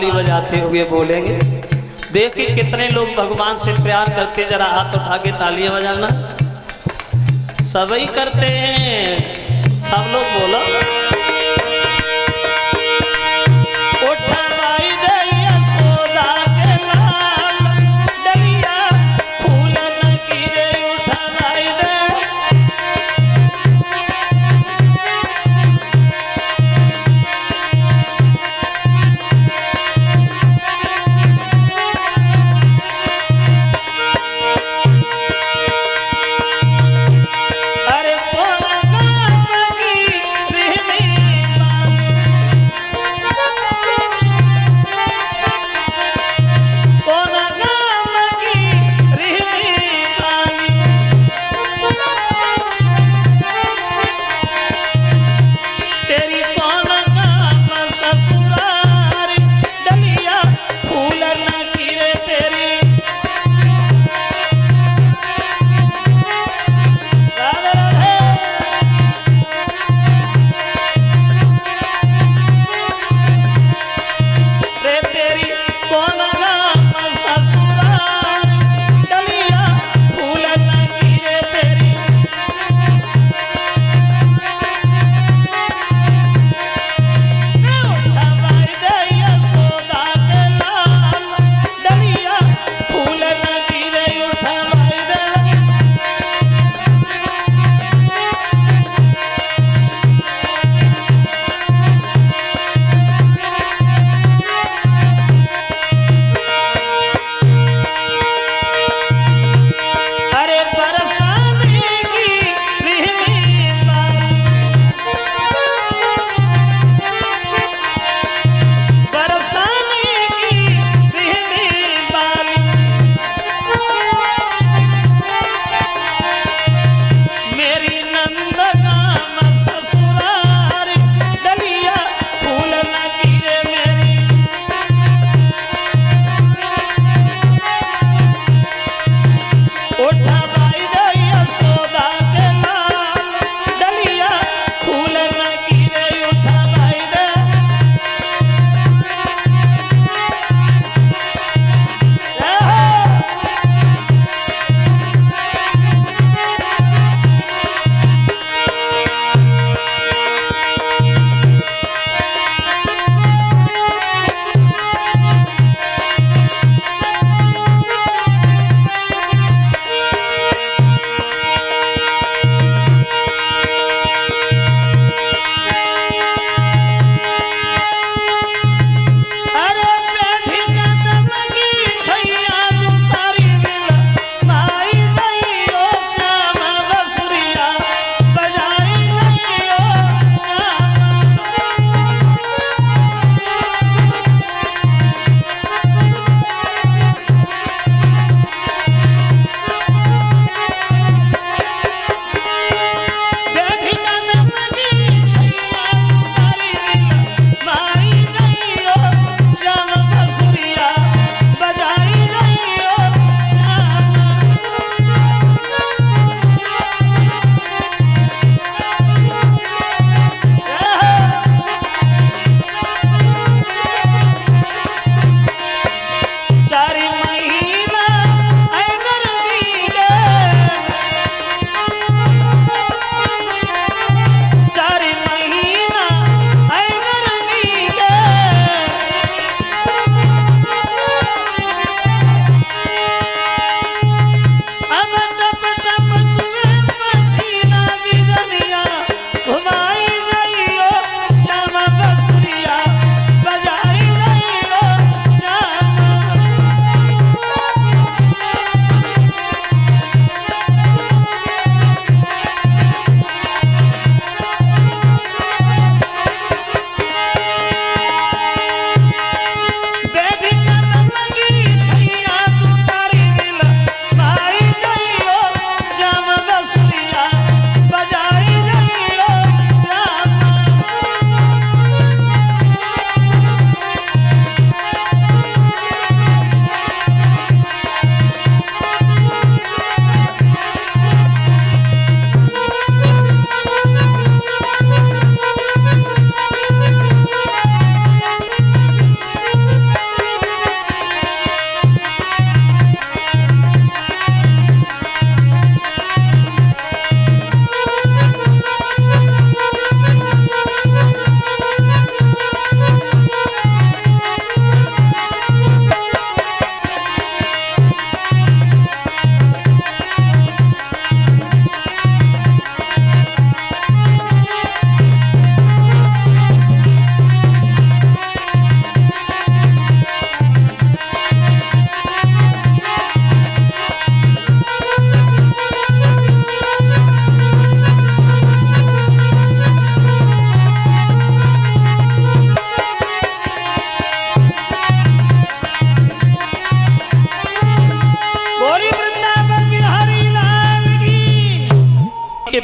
ताली बजाते हुए बोलेंगे। देखिए कितने लोग भगवान से प्यार करते, जरा हाथ उठा के तालियां बजाना। सभी करते हैं, सब लोग बोलो। उठवाई दे यशोदा के लाल, डलिया फूल न गिरे, उठवाई दे। अरे पोला गाँव की रहने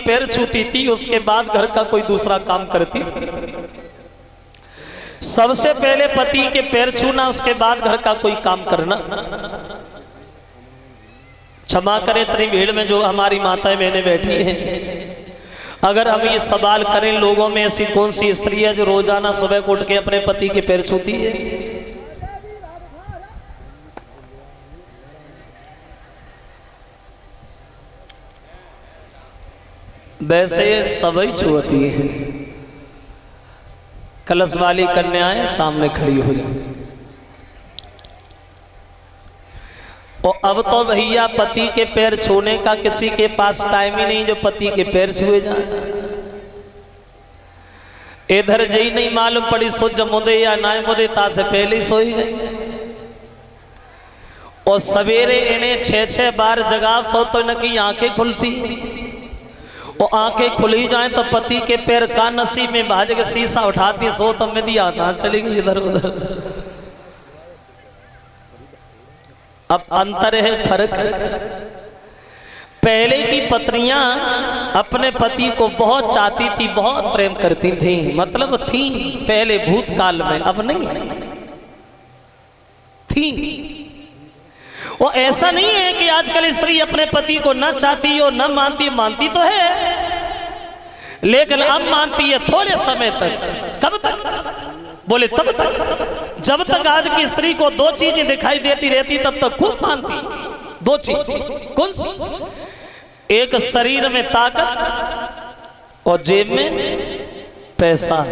पैर छूती थी, उसके बाद घर का कोई दूसरा काम करती थी। सबसे पहले पति के पैर छूना, उसके बाद घर का कोई काम करना। क्षमा करें इतनी भीड़ में जो हमारी माताएं बहनें बैठी हैं, अगर हम ये सवाल करें लोगों में ऐसी कौन सी स्त्री है जो रोजाना सुबह को उठ के अपने पति के पैर छूती है? वैसे सभी छूती है। कलश वाली कन्याएं सामने खड़ी हो जाए। और अब तो भैया पति के पैर छूने का किसी के पास टाइम ही नहीं जो पति के पैर छुए जाए। इधर जई नहीं मालूम पड़ी सो जमुदे या नाय मुदे ता से पहले ही सोई गई। और सवेरे इन्हें 6-6 बार जगाव तो इनकी आंखें खुलती। वो आंखें खुली जाए तो पति के पैर का नसीब में भाज के शीशा उठाती, सो तब में दिया ना चली गई इधर उधर। अब अंतर है, फर्क है। पहले की पत्नियां अपने पति को बहुत चाहती थी, बहुत प्रेम करती थी, मतलब थी पहले भूतकाल में, अब नहीं थी। वो ऐसा नहीं है कि आजकल स्त्री अपने पति को न चाहती हो न मानती, मानती तो है लेकिन अब मानती है थोड़े समय तक। कब तक? बोले तब तक जब तक आज की स्त्री को दो चीजें दिखाई देती रहती तब तक खूब मानती। दो चीज कौन सी? एक शरीर में ताकत और जेब में पैसा,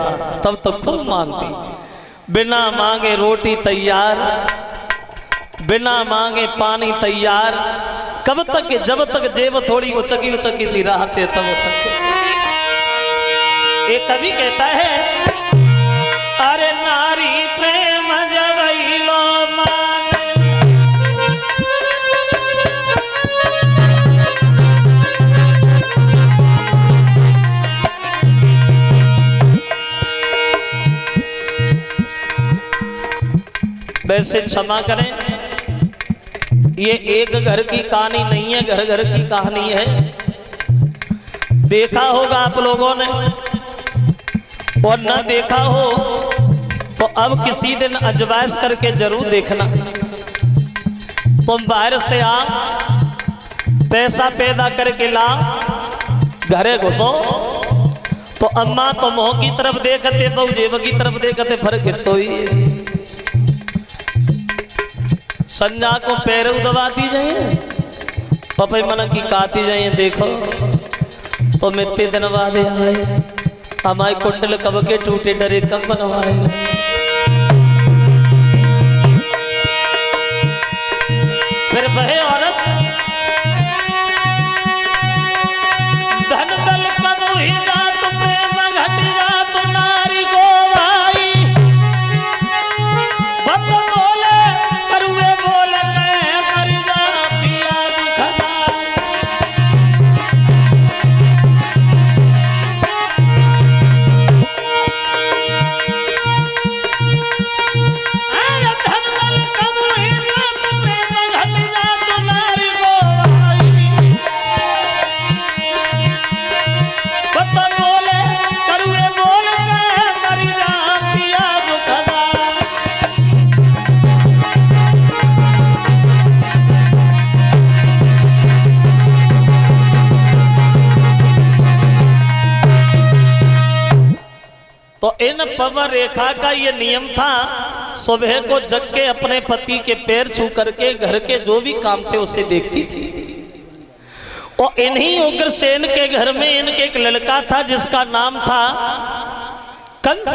तब तक खूब मानती। बिना मांगे रोटी तैयार, बिना मांगे पानी तैयार। कब तक? जब तक जेब थोड़ी उचकी उचकी सी रहते तब तक। एक कवि कहता है, अरे नारी प्रेम जवैलो माने, वैसे क्षमा करें ये एक घर की कहानी नहीं है, घर घर की कहानी है। देखा होगा आप लोगों ने, और न देखा हो तो अब किसी दिन अजवाइश करके जरूर देखना। तुम बाहर से आ, पैसा पैदा करके ला, घरे घुसो तो अम्मा तो मुंह की तरफ देखते तो जेब की तरफ देखते, फर्क तो ही संजा को पैर दबाती जाइए, पपई मन की काती जाइए। देखो तो मित्ते दिन बाद आए, हमारे कुंडल कब के टूटे डरे कब बनवाए। फिर वह औरत धन बल कब ही जात प्रेम घट जात नारी को भाई, बप बोले करुए बोले कहे मर जा पिया दुखदा। तो इन पवन रेखा का ये नियम था, सुबह को जग के अपने पति के पैर छू करके घर के जो भी काम थे उसे देखती थी। और इन्हीं उग्रसेन के घर में इनके एक लड़का था जिसका नाम था कंस।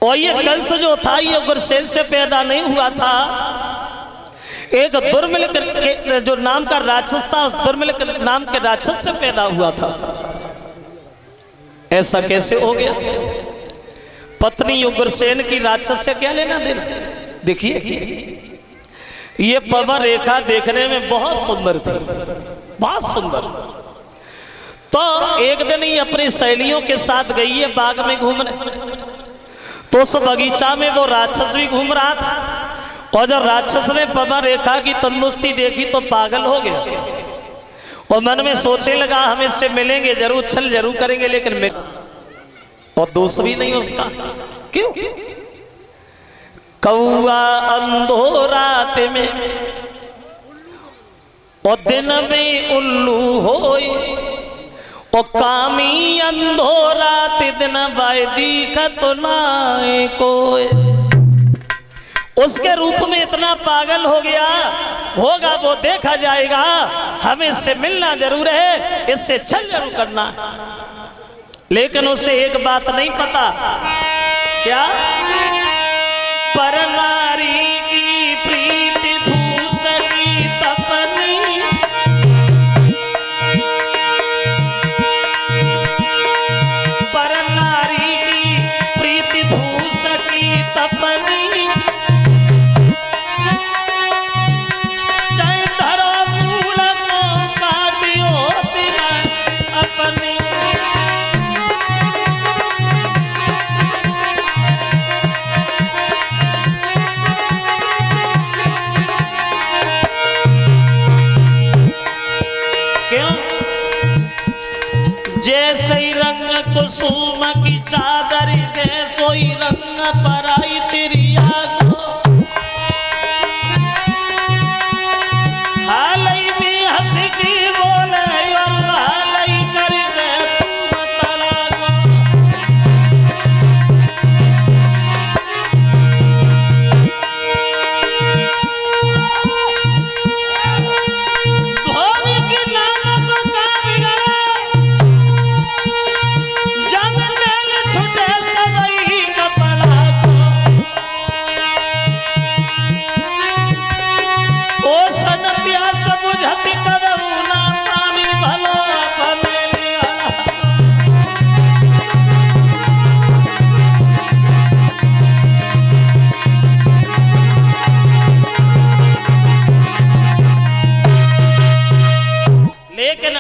और ये कंस जो था ये उग्रसेन से पैदा नहीं हुआ था, एक दुर्मिल के जो नाम का राक्षस था उस दुर्मिल नाम के राक्षस से पैदा हुआ था। ऐसा कैसे हो गया? पत्नी उग्रसेन की राक्षस से क्या लेना देना? देखिए ये पवन रेखा देखने में बहुत सुंदर थी, बहुत सुंदर। तो एक दिन ही अपनी सहेलियों के साथ गई है बाग में घूमने, तो उस बगीचा में वो राक्षस भी घूम रहा था। और जब राक्षस ने पवन रेखा की तंदुरुस्ती देखी तो पागल हो गया और मन में सोचने लगा हम इससे मिलेंगे जरूर, छल जरूर करेंगे, लेकिन मिल और दोस्त भी नहीं उसका। क्यों? कौआ अंधो रात में और दिन में उल्लू होए, और कामी अंधो रात दिन बाय दीखत नाए कोई। उसके रूप में इतना पागल हो गया होगा, वो देखा जाएगा, हमें इससे मिलना जरूर है, इससे छल जरूर करना। लेकिन उसे एक बात नहीं पता, क्या? पर नारी की प्रीति भूसकी तपनी, पर नारी की प्रीति भूसकी तपनी, जैसे ही रंग कुसुम की चादर दे, सोई रंग पर आई तेरी याद। हाल में हंस की बोले और हाल कर दे तुम तलाक। धोबी की नाम को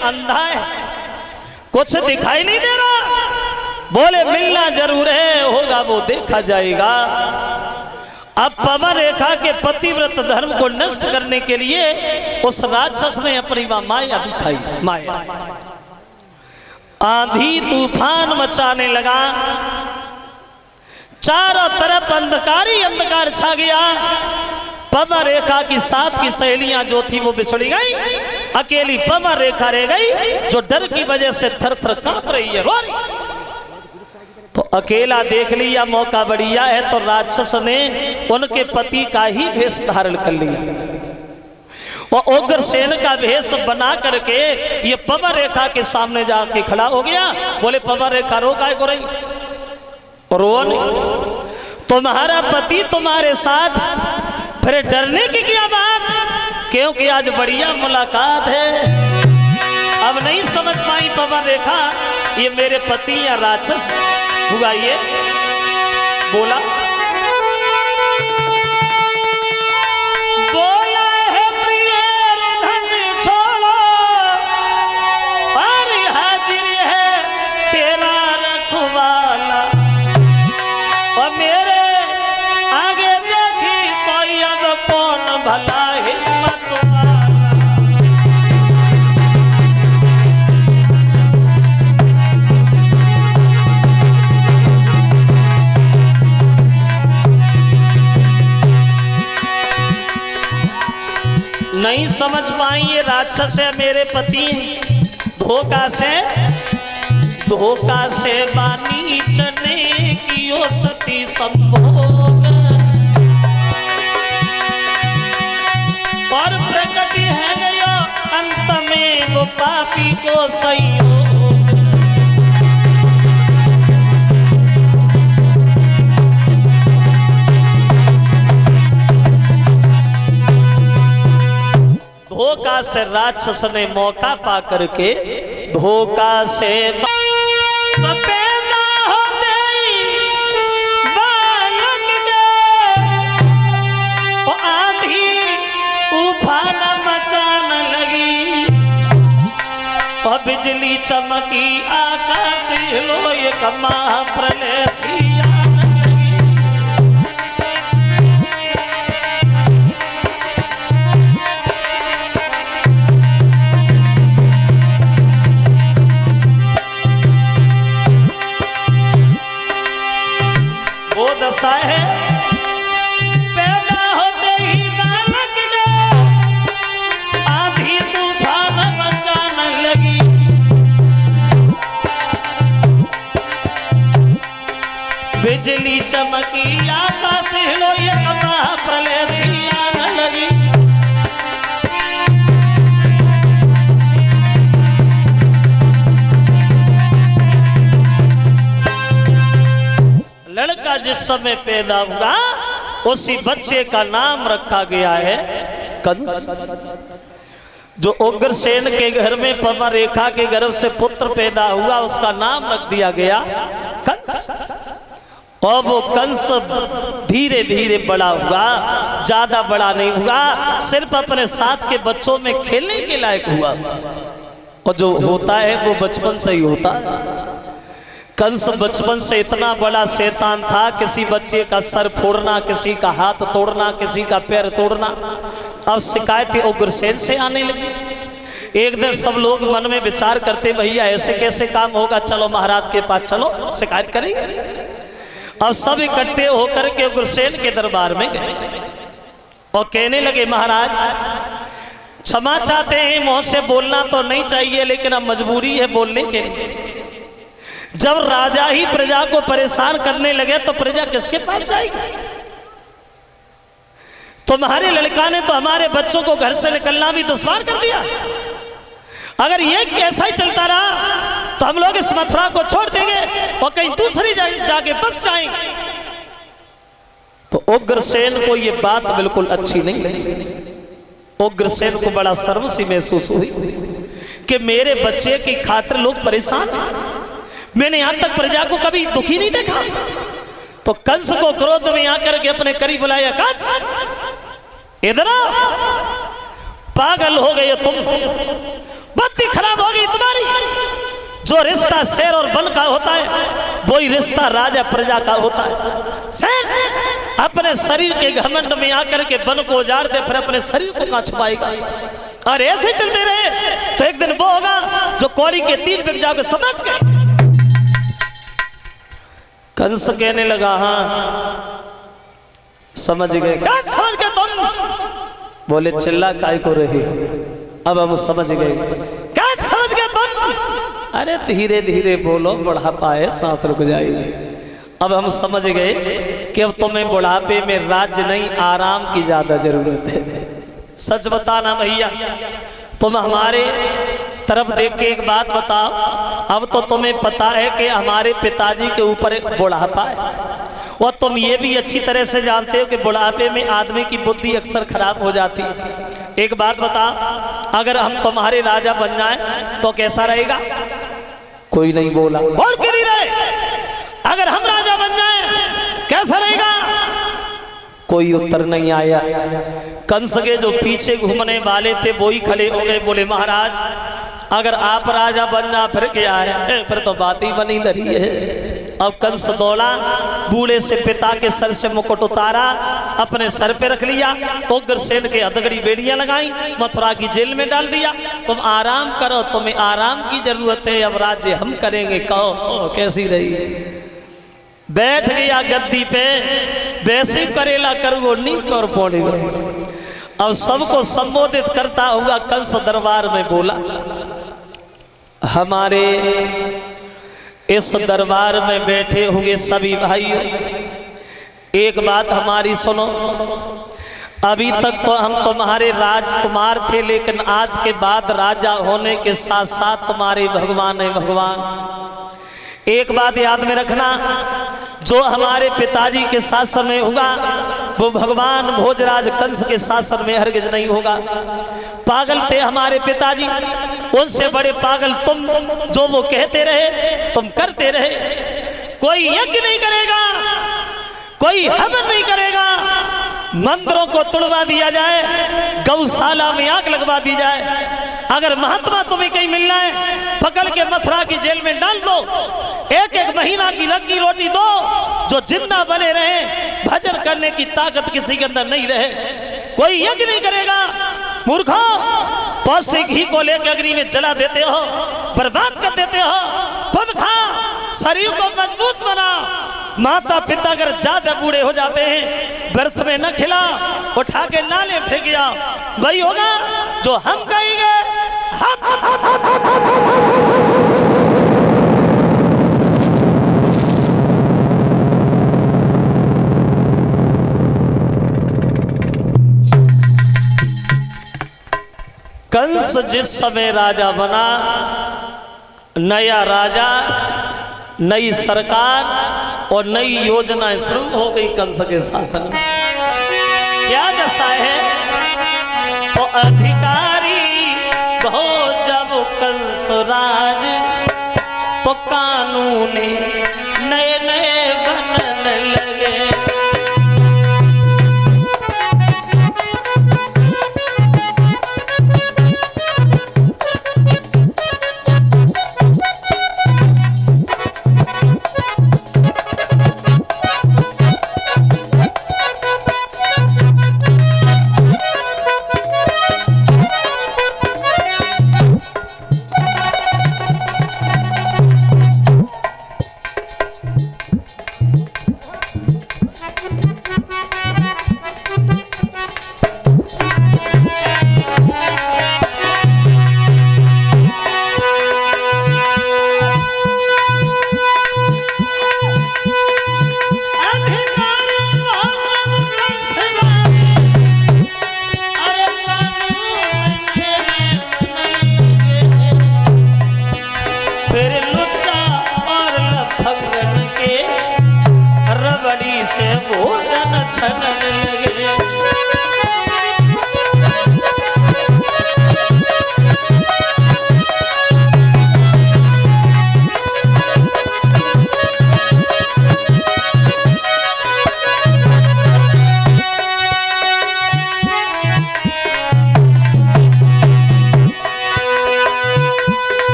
अंधा है, कुछ दिखाई नहीं दे रहा। बोले मिलना जरूर है, होगा वो देखा जाएगा। अब पवन रेखा के पतिव्रत धर्म को नष्ट करने के लिए उस राक्षस ने अपनी माया दिखाई। माया आंधी तूफान मचाने लगा, चारों तरफ अंधकार ही अंधकार छा गया। पवन रेखा की साथ की सहेलियां जो थी वो बिछड़ी गई, अकेली पवन रेखा रह गई जो डर की वजह से थर थर कांप रही है, रो रही। तो अकेला देख लिया मौका बढ़िया है, तो राक्षस ने उनके पति का ही भेष धारण कर लिया। वो उग्रसेन का भेष बना करके ये पवन रेखा के सामने जाके खड़ा हो गया। बोले पवन रेखा रो काय को रही? रो नहीं, तुम्हारा पति तुम्हारे साथ, फिर डरने की क्या बात? क्योंकि आज बढ़िया मुलाकात है। अब नहीं समझ पाई पवन रेखा ये मेरे पति या राक्षस हुआ। ये बोला है प्रिय धन छोड़ो, अरे हाजिर है तेरा रखवाला, और मेरे आगे देखी कोई अब कौन भला हिम्मत वाला। नहीं समझ पाई ये राक्षस है मेरे पति। धोखा से बानी चने की ओ सती संभोग, और प्रकट है गया अंत में वो पापी को संयोग। धोखा से राक्षस ने मौका पा करके धोखा से पैदा होते बालक के आंधी तूफान मचान लगी, और बिजली चमकी आकाश हिलो एक महाप्रलय सिया। समय पैदा हुआ उसी बच्चे का नाम रखा गया है कंस। जो उग्रसेन के घर में पमा रेखा के गर्भ से पुत्र पैदा हुआ उसका नाम रख दिया गया कंस। और वो कंस धीरे धीरे बड़ा हुआ, ज्यादा बड़ा नहीं हुआ, सिर्फ अपने साथ के बच्चों में खेलने के लायक हुआ। और जो होता है वो बचपन से ही होता है। कंस बचपन से इतना बड़ा शैतान था, किसी बच्चे का सर फोड़ना, किसी का हाथ तोड़ना, किसी का पैर तोड़ना। अब शिकायतें उग्रसेन से आने लगी। एक दिन सब लोग मन में विचार करते, भैया ऐसे कैसे काम होगा, चलो महाराज के पास चलो शिकायत करेंगे। अब सब इकट्ठे होकर के उग्रसेन के दरबार में गए और कहने लगे, महाराज क्षमा चाहते हैं, मुंह से बोलना तो नहीं चाहिए लेकिन अब मजबूरी है बोलने के लिए। जब राजा ही प्रजा को परेशान करने लगे तो प्रजा किसके पास जाएगी? तुम्हारे लड़का ने तो हमारे बच्चों को घर से निकलना भी दुश्वार कर दिया। अगर ये कैसा ही चलता रहा तो हम लोग इस मथुरा को छोड़ देंगे और कहीं दूसरी जाके बस जाएंगे। तो उग्रसेन को ये बात बिल्कुल अच्छी नहीं लगी। उग्रसेन को बड़ा शर्म सी महसूस हुई कि मेरे बच्चे की खातिर लोग परेशान हैं। मैंने यहां तक प्रजा को कभी दुखी नहीं देखा। तो कंस को क्रोध में आकर के अपने करीब बुलाया, कंस इधर आओ, पागल हो गए तुम, बुद्धि खराब हो गई तुम्हारी। जो रिश्ता शेर और बन का होता है वही रिश्ता राजा प्रजा का होता है। शेर अपने शरीर के घमंड में आकर के बन को उजाड़ दे, फिर अपने शरीर को कहां छुपाएगा? और ऐसे चलते रहे तो एक दिन वो होगा जो कौड़ी के 3 बिक जाओगे, समझ गए? कंस कहने लगा, हाँ समझ गए। क्या समझ गए तुम? बोले, चिल्ला काय को रही, अब हम समझ गए। क्या समझ गए तुम? अरे धीरे धीरे बोलो, बुढ़ापा है, सांस रुक जाएगी। अब हम समझ गए कि अब तुम्हें बुढ़ापे में राज्य नहीं, आराम की ज्यादा जरूरत है। सच बताना भैया, तुम हमारे तरफ देख के एक बात बताओ। अब तो तुम्हें पता है कि हमारे पिताजी के ऊपर एक बुढ़ापा है, और तुम ये भी अच्छी तरह से जानते हो कि बुढ़ापे में आदमी की बुद्धि अक्सर खराब हो जाती है। एक बात बताओ, अगर हम तुम्हारे राजा बन जाएं तो कैसा रहेगा? कोई नहीं बोला। बोल के नहीं रहे। अगर हम राजा बन जाएं कैसा रहेगा? कोई उत्तर नहीं आया। कंस के जो पीछे घूमने वाले थे वो ही खड़े हो गए। बोले, महाराज अगर आप राजा बन जा फिर क्या है? फिर तो बात ही बनी धरी है। अब कंस दौड़ा, बूढ़े से पिता के सर से मुकुट उतारा, अपने सर पे रख लिया, उग्रसेन के हथकड़ी बेड़ियां लगाई, मथुरा की जेल में डाल दिया। तुम आराम करो, तुम्हें आराम की जरूरत है, अब राज्य हम करेंगे, कहो कैसी रही? बैठ गया गद्दी पे, वैसे करेला करो नींव पर पड़ गए। अब सबको संबोधित करता हुआ कंस दरबार में बोला, हमारे इस दरबार में बैठे हुए सभी भाइयों, एक बात हमारी सुनो। अभी तक तो हम तुम्हारे राजकुमार थे, लेकिन आज के बाद राजा होने के साथ साथ तुम्हारे भगवान है भगवान। एक बात याद में रखना, जो हमारे पिताजी के शासन में होगा वो भगवान भोजराज कंस के शासन में हरगिज नहीं होगा। पागल थे हमारे पिताजी, उनसे बड़े पागल तुम। जो वो कहते रहे तुम करते रहे। कोई यज्ञ नहीं करेगा, कोई हवन नहीं करेगा, मंदिरों को तोड़वा दिया जाए, गौशाला में आग लगवा दी जाए। अगर महात्मा तुम्हें कहीं मिलना है पकड़ के मथुरा की जेल में डाल दो, 1-1 महीना की रखी रोटी दो, जो जिंदा बने रहे, भजन करने की ताकत किसी के अंदर नहीं रहे। कोई यज्ञ नहीं करेगा। मूर्खों, पौष्टिक घी को लेकर अग्नि में जला देते हो, बर्बाद कर देते हो। खुद खा, शरीर को मजबूत बना। माता पिता अगर ज्यादा बूढ़े हो जाते हैं, व्रत में न खिला, उठा के नाले फेंक दिया, वही होगा जो हम कहेंगे। कंस जिस समय राजा बना, नया राजा, नई सरकार, और नई योजना शुरू हो गई कंस के शासन में। क्या दशा है? तो अधिकारी हो जब कंस राज, तो कानून नए नए बनने लगे। से भोजन छनन लगे।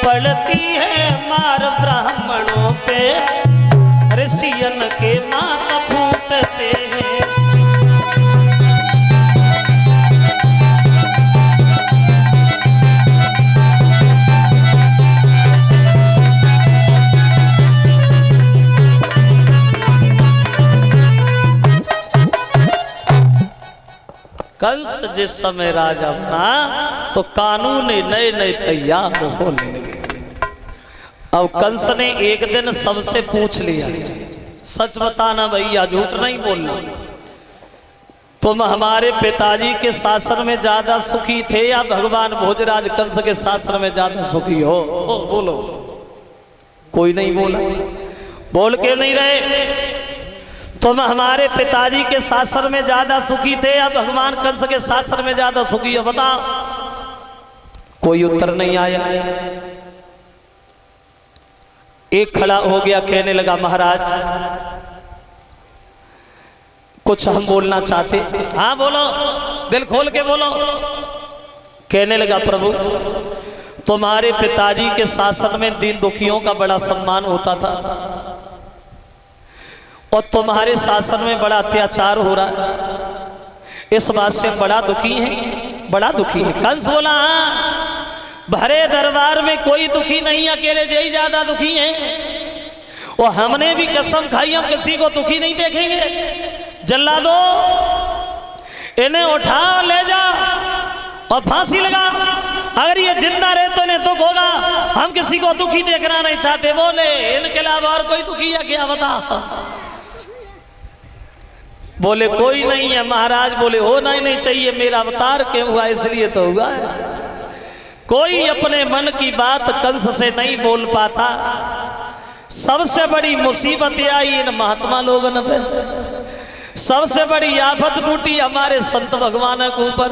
पड़ती है मार ब्राह्मणों पे, ऋषियन के माता फूटते हैं। कंस जिस समय राजा बना तो कानून नए नए तैयार होने लगे। अब कंस ने एक दिन सबसे पूछ लिया, सच बताना भैया, झूठ नहीं बोलना, तुम हमारे पिताजी के शासन में ज्यादा सुखी थे या भगवान भोजराज कंस के शासन में ज्यादा सुखी हो? बोलो। कोई नहीं बोला। बोल के नहीं रहे। तुम हमारे पिताजी के शासन में ज्यादा सुखी थे या भगवान कंस के शासन में ज्यादा सुखी हो? बताओ। कोई उत्तर नहीं आया। एक खड़ा हो गया, कहने लगा, महाराज कुछ हम बोलना चाहते। हाँ बोलो, दिल खोल के बोलो। कहने लगा, प्रभु तुम्हारे पिताजी के शासन में दीन दुखियों का बड़ा सम्मान होता था और तुम्हारे शासन में बड़ा अत्याचार हो रहा है, इस बात से बड़ा दुखी है, बड़ा दुखी है। कंस बोला, हाँ भरे दरबार में कोई दुखी नहीं, अकेले यही ज्यादा दुखी हैं। और हमने भी कसम खाई हम किसी को दुखी नहीं देखेंगे। जल्लादो इन्हें उठाओ, ले जाओ और फांसी लगा। अगर ये जिंदा रहे तो इन्हें दुख होगा, हम किसी को दुखी देखना नहीं चाहते। बोले, इनके अलावा और कोई दुखी है क्या? बता। बोले, कोई नहीं है महाराज। बोले, होना ही नहीं चाहिए, मेरा अवतार क्यों हुआ इसलिए तो हुआ है। कोई अपने मन की बात कंस से नहीं बोल पाता। सबसे बड़ी मुसीबत आई इन महात्मा लोगों पे, सबसे बड़ी आफत टूटी हमारे संत भगवान के ऊपर।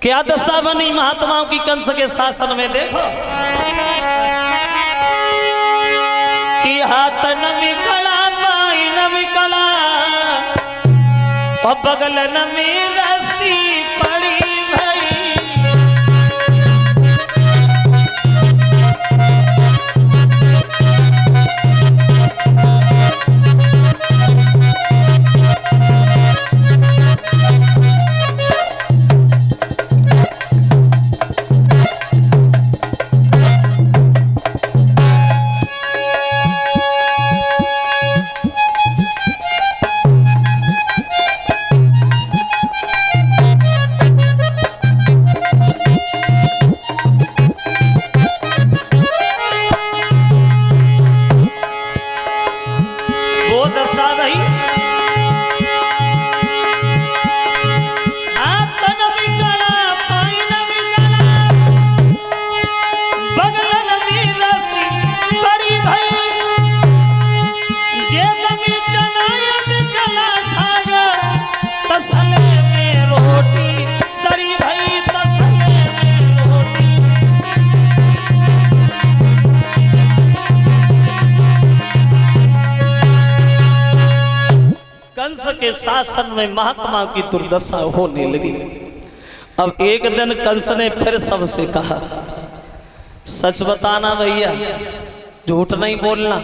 क्या दशा बनी महात्माओं की कंस के शासन में? देखो कि हाथ न मिकला, पाई न मिकला और बगल न में रस्सी पड़ी भई। के शासन में महात्मा की दुर्दशा होने लगी। अब एक दिन कंस ने फिर सबसे कहा, सच बताना भैया, झूठ नहीं बोलना।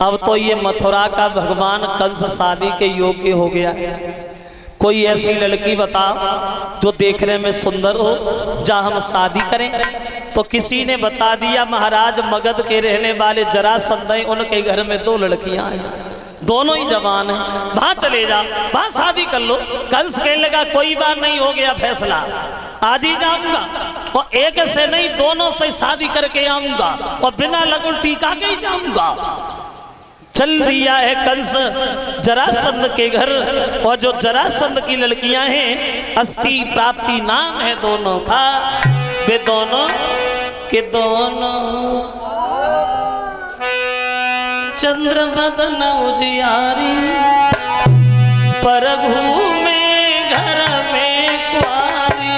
अब तो ये मथुरा का भगवान कंस शादी के योग्य हो गया है। कोई ऐसी लड़की बताओ जो देखने में सुंदर हो, जहाँ हम शादी करें। तो किसी ने बता दिया, महाराज मगध के रहने वाले जरासंध हैं, उनके घर में 2 लड़कियां हैं, दोनों ही जवान हैं, वहां चले जा, वहां शादी कर लो। कंस कहने लगा, कोई बात नहीं, हो गया फैसला, आज ही जाऊंगा और एक से नहीं 2 से शादी करके आऊंगा और बिना लगन टीका के ही जाऊंगा। चल दिया है कंस जरासंध के घर, और जो जरासंध की लड़कियां हैं, अस्ति प्राप्ति नाम है दोनों का, वे दोनों के दोनों चंद्र बदन उजियारी, प्रभु में घर में कुआरी।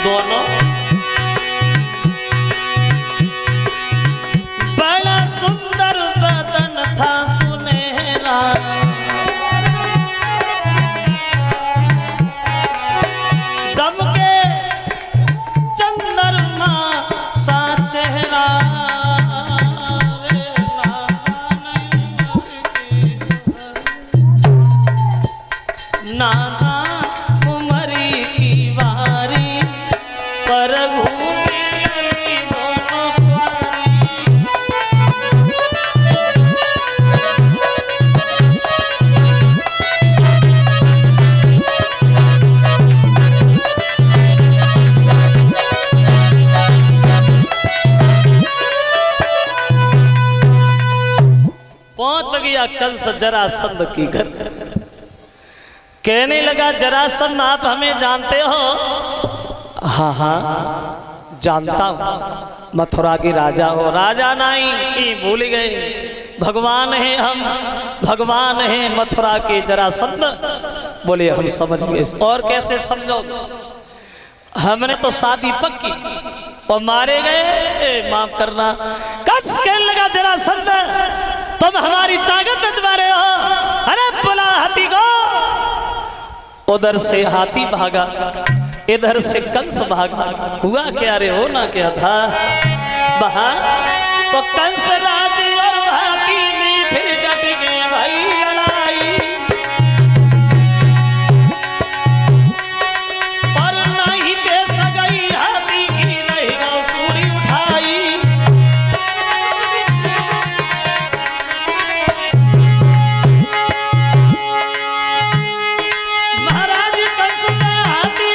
दोनों बड़ा सुंदर बदन था सुनहरा, दमके चंद्रमा सा चेहरा, नाना उमरी की वारी, प्रभु मेरी दोनों कुआरी। पहुंच गया कंस जरासंध की घर। कहने लगा, जरासंध आप हमें जानते हो? हाँ हाँ जानता हूँ, मथुरा के राजा हो। राजा नहीं, भूल गए, भगवान है हम, भगवान है मथुरा के जरासंध। बोले हम समझ गए। और कैसे समझो? हमने तो शादी पक्की और मारे गए, माफ करना। कंस कहने लगा, जरासंध तुम हमारी ताकत नचवा रहे हो, अरे बुला हाथी को। उधर से हाथी भागा, इधर से कंस भागा। हुआ क्या रे, होना क्या था? बहा तो कंस राज और हाथी में फिर डट गए भाई लड़ाई, और नहीं दे सगई हाथी की नहीं सूरी उठाई। महाराज कंस से हाथी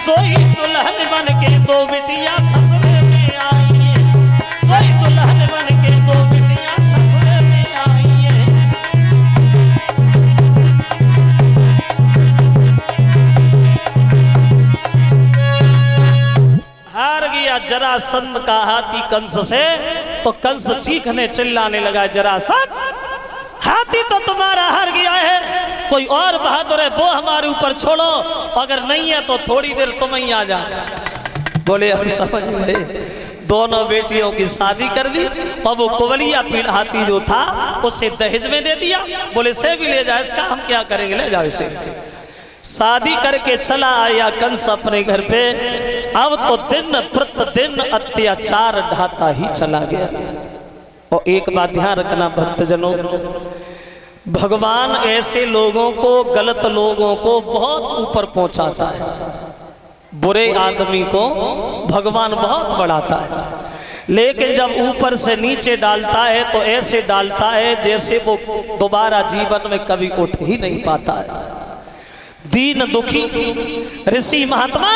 सोई दुल्हन बन के 2 बिटिया ससुरे में आई है, सोई दुल्हन बन के 2 बिटिया ससुरे में आई है। हार गया जरासंध का हाथी कंस से, तो कंस चीखने चिल्लाने लगा, जरासंध हाथी तो तुम्हारा हार गया है, कोई और बहादुर है वो हमारे ऊपर छोड़ो, अगर नहीं है तो थोड़ी देर तुम ही आ जाओ। बोले हम समझ गए। दोनों बेटियों की शादी कर दी और वो कुवलिया पीड़ हाथी जो था उसे दहेज में दे दिया। बोले से भी ले जाए, इसका हम क्या करेंगे, ले जाओ इसे। शादी करके चला आया कंस अपने घर पे। अब तो दिन प्रतिदिन अत्याचार ढाता ही चला गया। और एक बात ध्यान रखना भक्तजनों, भगवान ऐसे लोगों को, गलत लोगों को बहुत ऊपर पहुंचाता है। बुरे आदमी को भगवान बहुत बढ़ाता है, लेकिन जब ऊपर से नीचे डालता है तो ऐसे डालता है जैसे वो दोबारा जीवन में कभी उठ ही नहीं पाता है। दीन दुखी ऋषि महात्मा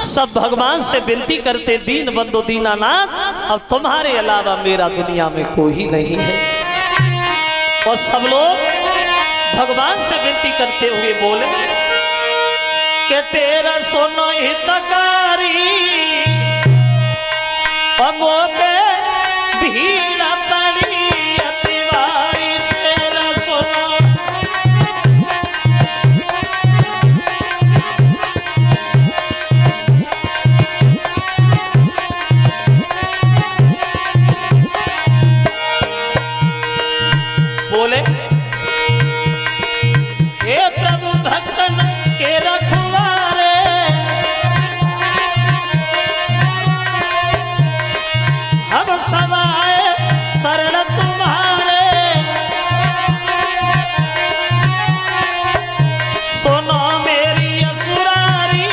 सब भगवान से विनती करते, दीन बंधु दीनानाथ, अब तुम्हारे अलावा मेरा दुनिया में कोई नहीं है। और सब लोग भगवान से विनती करते हुए बोले कि तेरा सोनो हितकारी अमो पे भीड़ पड़ी अतिवारी तेरा सोनो बोले हे प्रभु भक्तन के रखवारे हम सब आए शरण तुम्हारे सुनो मेरी असुरारी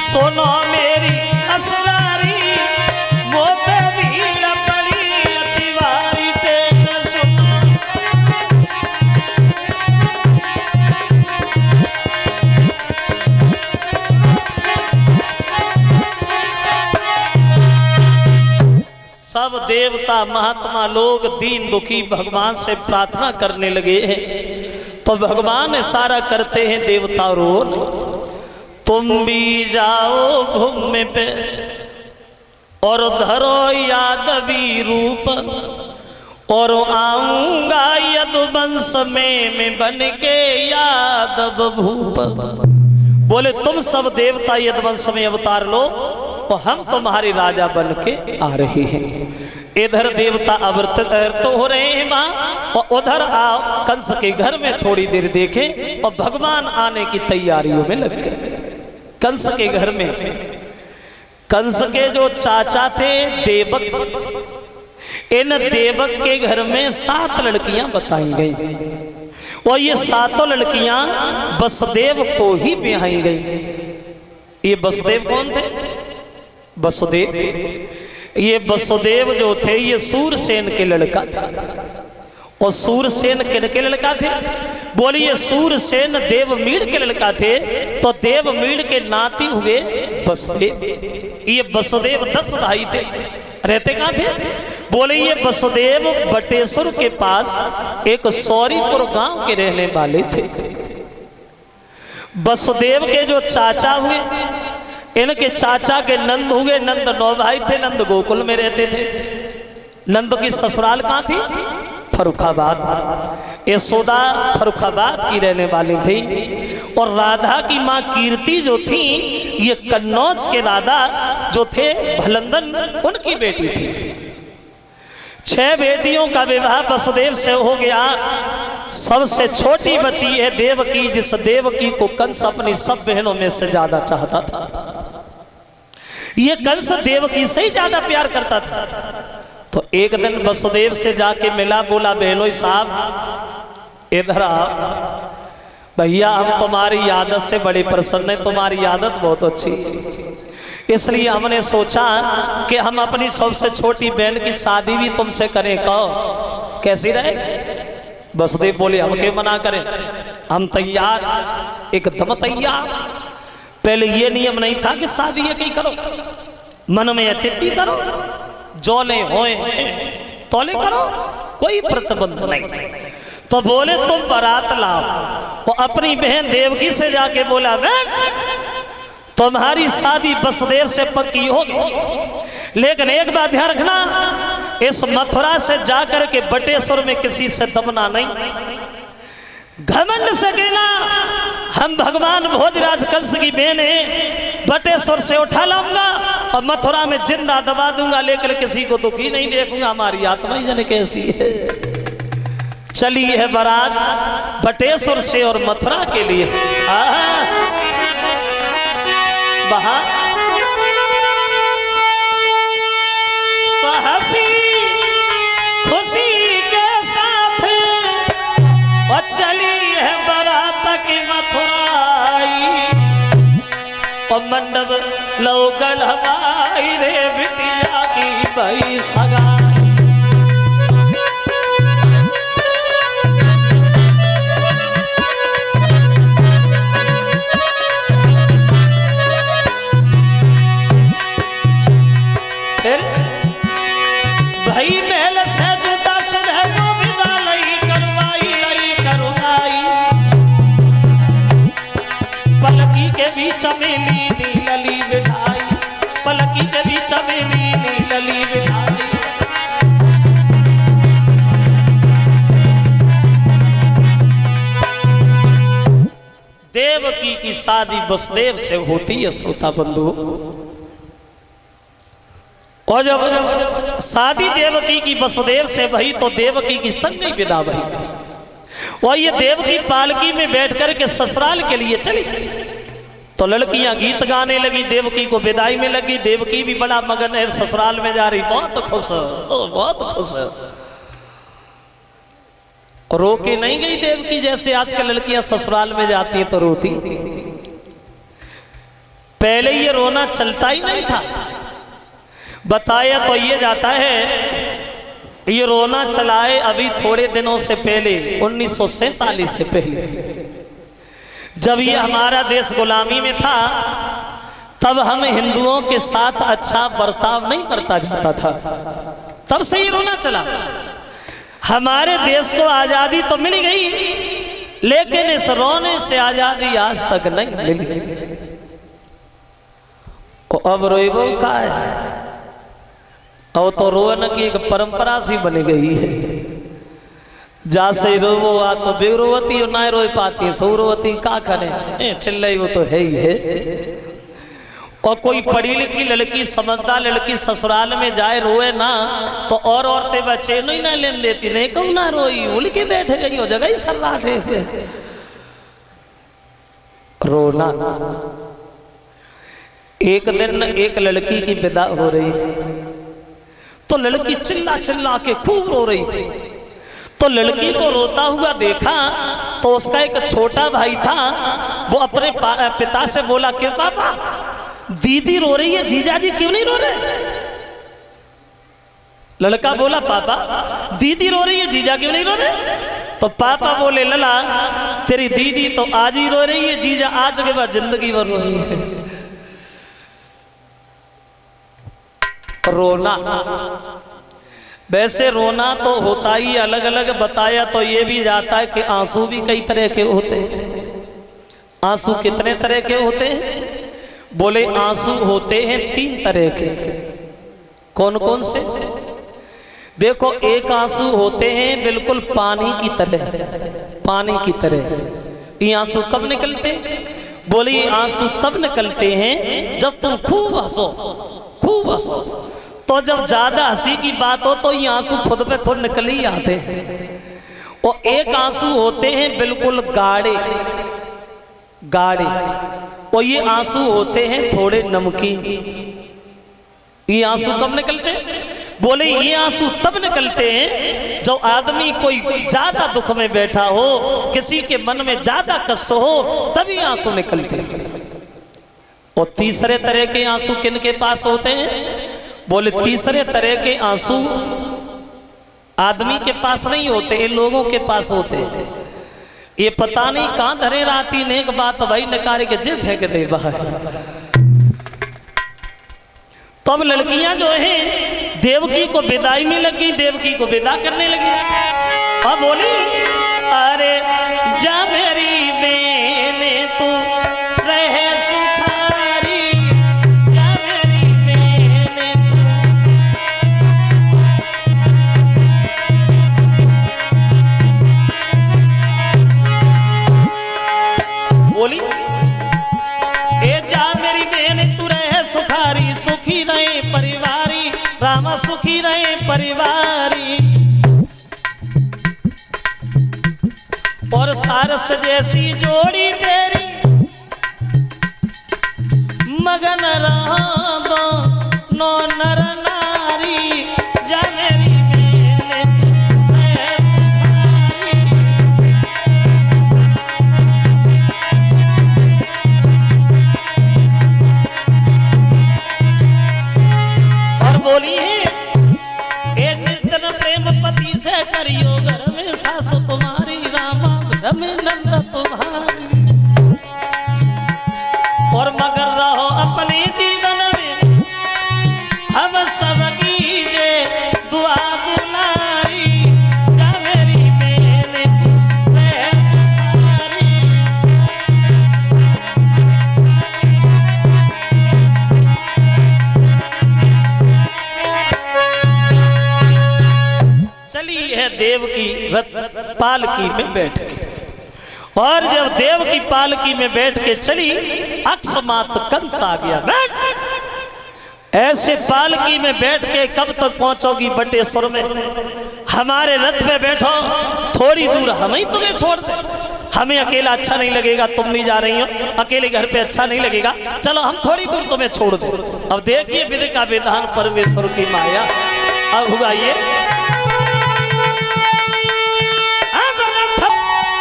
सुनो मेरी असुरारी वो पे भीड़ पड़ी अतिवारी तेरा सुनो सब देवता महात्मा लोग दीन दुखी भगवान से प्रार्थना करने लगे हैं। तो भगवान इशारा करते हैं देवता रोल तुम भी जाओ भूमि पे और धरो यादवी रूप और आऊंगा यदुवंश में बन के यादव भूप। बोले तुम सब देवता यदुवंश में अवतार लो और हम तुम्हारे राजा बन के आ रहे हैं। इधर देवता अवर्त हो रहे हैं माँ और उधर आओ कंस के घर में थोड़ी देर देखे और भगवान आने की तैयारियों में लग गए। कंस के घर में कंस के जो चाचा थे देवक, इन देवक के घर में 7 लड़कियां बताई गई और ये 7 लड़कियां वसुदेव को ही ब्याही गई। ये वसुदेव कौन थे? वसुदेव, ये वसुदेव जो थे ये सूरसेन के लड़का था। और सूरसेन किनके लड़का थे? बोलिए सूरसेन देवमीड़ के लड़का थे। तो देवमीड़ के नाती हुए वसुदेव। ये वसुदेव 10 भाई थे। रहते कहाँ थे? बोले ये वसुदेव बटेश्वर के पास एक सौरीपुर गांव के रहने वाले थे। वसुदेव के जो चाचा हुए, इनके चाचा के नंद हुए। नंद 9 भाई थे। नंद गोकुल में रहते थे। नंद की ससुराल कहाँ थी? फर्रुखाबाद। यशोदा फर्रुखाबाद की रहने वाली थी। और राधा की माँ कीर्ति जो थी ये कन्नौज के राधा जो थे भलंदन उनकी बेटी थी। 6 बेटियों का विवाह वसुदेव से हो गया। सबसे छोटी बची है देवकी, जिस देवकी को कंस अपनी सब बहनों में से ज्यादा चाहता था। ये कंस देवकी से ही ज्यादा प्यार करता था। तो एक दिन वसुदेव से जाके मिला, बोला बहनोई साहब इधर आओ, भैया हम तुम्हारी आदत से बड़े प्रसन्न हैं, तुम्हारी आदत बहुत अच्छी है। इसलिए हमने सोचा कि हम अपनी सबसे छोटी बहन की शादी भी तुमसे करें। कहो कैसी रहेगी? वसुदेव बोले हम क्यों मना करें, हम तैयार, एकदम तैयार। पहले ये नियम नहीं था कि शादी ये कहीं करो, मन में अतिथि करो, जोले होए तोले करो, कोई प्रतिबंध नहीं। तो बोले तुम बारात लाओ। वो अपनी बहन देवकी से जाके बोला बहन तुम्हारी शादी वसुदेव से पक्की होगी, लेकिन एक बात ध्यान रखना, इस मथुरा से जाकर के बटेश्वर में किसी से दबना नहीं। घमंड से कहना हम भगवान भोजराज कंस की बहन है, बटेश्वर से उठा लाऊंगा और मथुरा में जिंदा दबा दूंगा, लेकिन किसी को दुखी नहीं देखूंगा। हमारी आत्मा ही जाने कैसी है। चली है बारात बटेश्वर से और मथुरा के लिए। वहां तो हंसी खुशी के साथ और चली है बारात की मथुराई और मंडप लौगढ़ हवाई रे बिटिया की भाई सगाई। भाई महल से जुदा सुबह को विदा लई करवाई चमेली नीलली बिठाई, पलकी के भी चमेली नीलली बिठाई। देवकी की शादी वसुदेव से होती है श्रोता बंधु। और जब शादी देवकी की वसुदेव से भई तो देवकी की संग विदा भई। और ये देवकी पालकी में बैठ कर के ससुराल के लिए चली। तो लड़कियां गीत गाने लगी, देवकी को विदाई में लगी। देवकी भी बड़ा मगन है, ससुराल में जा रही, बहुत खुश है, बहुत खुश है। रो के नहीं गई देवकी, जैसे आजकल लड़कियां ससुराल में जाती हैं तो रोती। पहले ये रोना चलता ही नहीं था। बताया तो ये जाता है, ये रोना चलाए अभी थोड़े दिनों से पहले, 1947 से पहले, जब ये हमारा देश गुलामी में था, तब हम हिंदुओं के साथ अच्छा बर्ताव नहीं करता जाता था। तब से ये रोना चला। हमारे देश को आजादी तो मिल गई, लेकिन इस रोने से आजादी आज तक नहीं मिली। अब रोइबो का है, और तो रोने की एक परंपरा सी बन गई है। जा से रोवो आ तो बेरोवती ना रोई पाती, सौरोवती का करे चिल्लाई, वो तो है ही है। और कोई पढ़ी लिखी लड़की, समझदार लड़की ससुराल में जाए रोए ना, तो और औरतें बच्चे नहीं ना लेन देती, नहीं कहूँ ना रोई, उल के बैठे गई हो जगह ही सर्राठे पे रोना। एक दिन एक लड़की की विदा हो रही थी, तो लड़की चिल्ला चिल्ला के खूब रो रही थी। तो लड़की को रोता हुआ देखा तो उसका एक छोटा भाई था, वो अपने पिता से बोला, क्यों पापा दीदी रो रही है, जीजाजी क्यों नहीं रो रहे? लड़का बोला, पापा दीदी रो रही है, जीजा क्यों नहीं रो रहे? तो पापा बोले, लला तेरी दीदी तो आज ही रो रही है, जीजा आज के बाद जिंदगी भर रो रही है। रोना, वैसे रोना तो होता ही अलग अलग। बताया तो ये भी जाता है कि आंसू भी कई तरह के होते हैं। आंसू कितने तरह के होते हैं? बोले आंसू होते हैं 3 तरह के। कौन कौन से? देखो, एक आंसू होते हैं बिल्कुल पानी की तरह, पानी की तरह। ये आंसू कब निकलते? बोले ये आंसू तब निकलते हैं जब तुम खूब हंसो, खूब हंसो। तो जब ज्यादा हंसी की बात हो तो ये आंसू खुद पे खुद निकल ही आते हैं। और एक आंसू होते हैं बिल्कुल गाढ़े गाढ़े, और ये आंसू होते हैं थोड़े नमकीन। ये आंसू कब निकलते हैं? बोले ये आंसू तब निकलते हैं जब आदमी कोई ज्यादा दुख में बैठा हो, किसी के मन में ज्यादा कष्ट हो, तभी आंसू निकलते हैं। और तीसरे तरह के आंसू किन के पास होते हैं? बोले तीसरे तरह के आंसू आदमी के पास नहीं होते, इन लोगों के पास होते हैं। ये पता नहीं कहां धरे राती ने एक बात भाई निकाल के जे फेंक दे बाहर। तो अब लड़कियां जो हैं देवकी को विदाई में लगी, देवकी को विदा करने लगी। अब बोली, अरे जा मेरी बेने तू रहे सुखारी, जा मेरी बेने बोली, ए जा मेरी बेने तू रहे सुखारी, सुखी रहे परिवारी, रामा सुखी रहे परिवारी। और सारस जैसी जोड़ी तेरी मगन रहो दो नो नर नारी, जा मेरी बेने रहे सुखारी। और बोली, ए निर्धन प्रेम पति से करियो घर में सासु तुम्हारी, रामा में नंद तुम्हारी। और मगर रहो अपने जीवन में हम सब कीजे दुआ दुलारी, जा मेरी बेने रहे सुखारी। है देव की पालकी में बैठ के। और जब देव की पालकी में बैठ के चली, अकस्मात कंस आ गया। ऐसे पालकी में बैठ के कब तक पहुंचोगी बटेश्वर में? हमारे रथ में बैठो, थोड़ी दूर हम ही तुम्हें छोड़ दे। हमें अकेला अच्छा नहीं लगेगा, तुम भी जा रही हो, अकेले घर पे अच्छा नहीं लगेगा, चलो हम थोड़ी दूर तुम्हें छोड़ दे। अब देखिए विधि का विधान, परमेश्वर की माया। अब हुआ ये,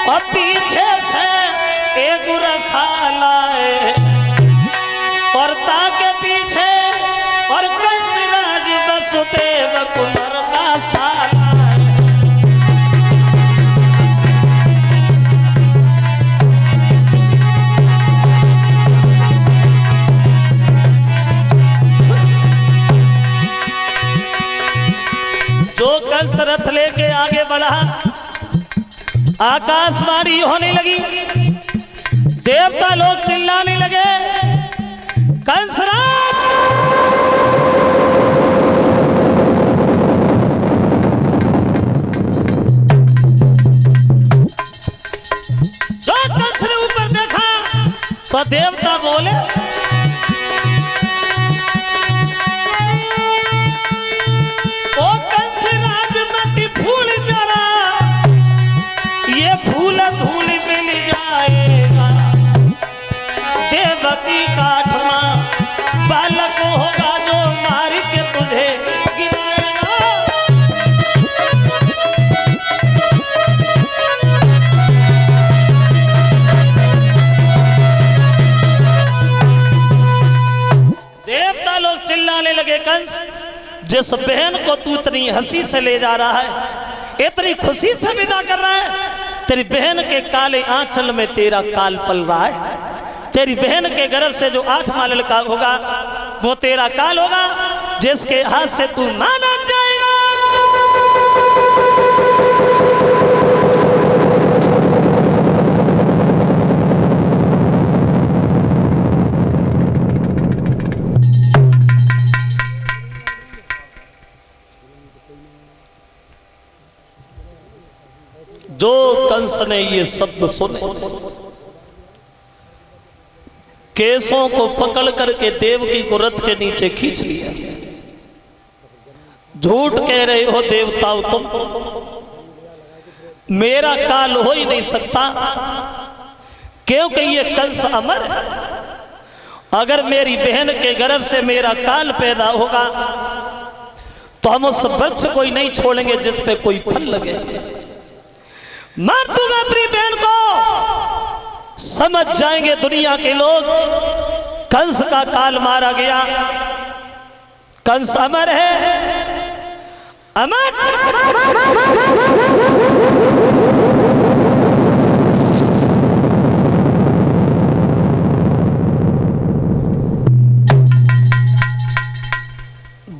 और पीछे से एक रसाला और ताके पीछे और कंसराज वसुदेव कुमार का साला। जो कंस रथ लेके आगे बढ़ा, आकाशवाणी होने लगी, देवता लोग चिल्लाने लगे, कंसराज जो कंस ने ऊपर देखा तो देवता बोले, ओ कंसराज मत भूल जरा, ये फूल धूल मिल जाएगा, देवकी काठमा बालक होगा जो मार के तुझे गिराएगा। देवता लोग चिल्लाने लगे, कंस जिस बहन को तू इतनी हंसी से ले जा रहा है, इतनी खुशी से विदा कर रहा है, तेरी बहन के काले आंचल में तेरा काल पल रहा है। तेरी बहन के गर्भ से जो 8 माह लड़का होगा वो तेरा काल होगा, जिसके हाथ से तू माना जाएगा। जो कंस ने ये शब्द सुने, केसों को पकड़ करके देवकी को रथ के नीचे खींच लिया। झूठ कह रहे हो देवताओं तुम, मेरा काल हो ही नहीं सकता, क्योंकि ये कंस अमर है। अगर मेरी बहन के गर्भ से मेरा काल पैदा होगा तो हम उस वृक्ष को ही नहीं छोड़ेंगे जिस पे कोई फल लगे। मार दूंगा अपनी बहन को। समझ जाएंगे दुनिया के लोग, कंस का काल मारा गया, कंस अमर है, अमर।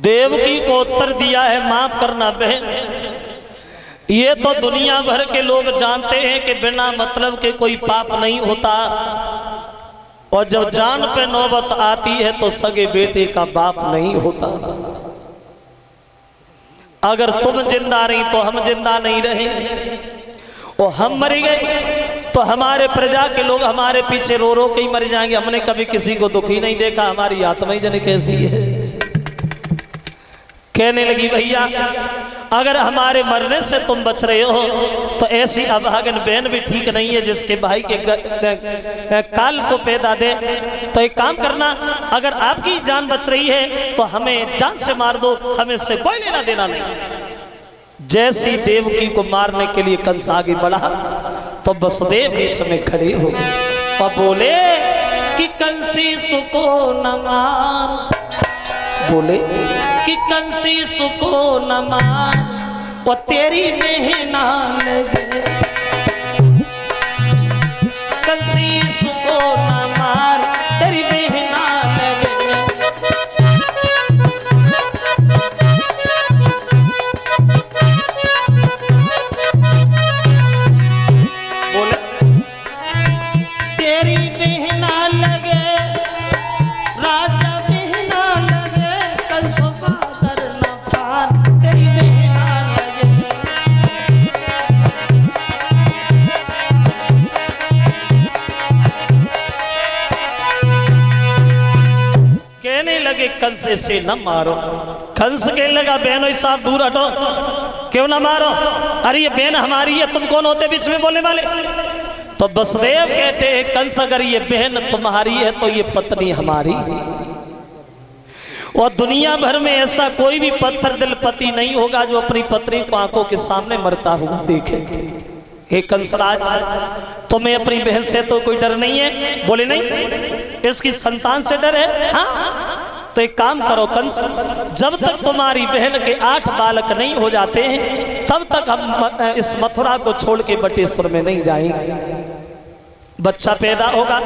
देवकी को उत्तर दिया है, माफ करना बहन, ये तो दुनिया भर के लोग जानते हैं कि बिना मतलब के कोई पाप नहीं होता, और जब जान पे नौबत आती है तो सगे बेटे का बाप नहीं होता। अगर तुम जिंदा रही तो हम जिंदा नहीं रहे, और हम मर गए तो हमारे प्रजा के लोग हमारे पीछे रो रो के ही मर जाएंगे। हमने कभी किसी को दुखी नहीं देखा, हमारी आत्मा ही जाने कैसी है। कहने लगी भैया अगर हमारे मरने से तुम बच रहे हो तो ऐसी अभागन बहन भी ठीक नहीं है जिसके भाई के काल को पैदा दे। तो एक काम करना, अगर आपकी जान बच रही है तो हमें जान से मार दो, हमें से कोई लेना देना नहीं। जैसी देवकी को मारने के लिए कंस आगे बढ़ा तो वसुदेव बीच में खड़े हो गए और बोले कि कंसी सुको न मार, बोले कि कंसी सुको न मार, वो तेरी मेहना लगे, कंसी सुको न मार, तेरी मेहना लगे। बोले तेरी मेहना लगे, राजा मेहना लगे, कंस बादर न पार, तेरी मेहना लगे, कंस इसे न मारो। कंस कहने लगा बहनों साहब दूर हटो, क्यों ना मारो, अरे ये बहन हमारी है, तुम कौन होते बीच में बोलने वाले। तो वसुदेव कहते हैं कंस अगर ये बहन तुम्हारी है तो ये पत्नी हमारी। और दुनिया भर में ऐसा कोई भी पत्थर दिल पति नहीं होगा जो अपनी पत्नी को आंखों के सामने मरता हुआ देखे। हे कंसराज, तुम्हें अपनी बहन से तो कोई डर नहीं है? बोले नहीं, इसकी संतान से डर है। हाँ, तो एक काम करो कंस, जब तक तुम्हारी बहन के 8 बालक नहीं हो जाते हैं तब तक हम इस मथुरा को छोड़ के बटेश्वर में नहीं जाएंगे। बच्चा पैदा होगा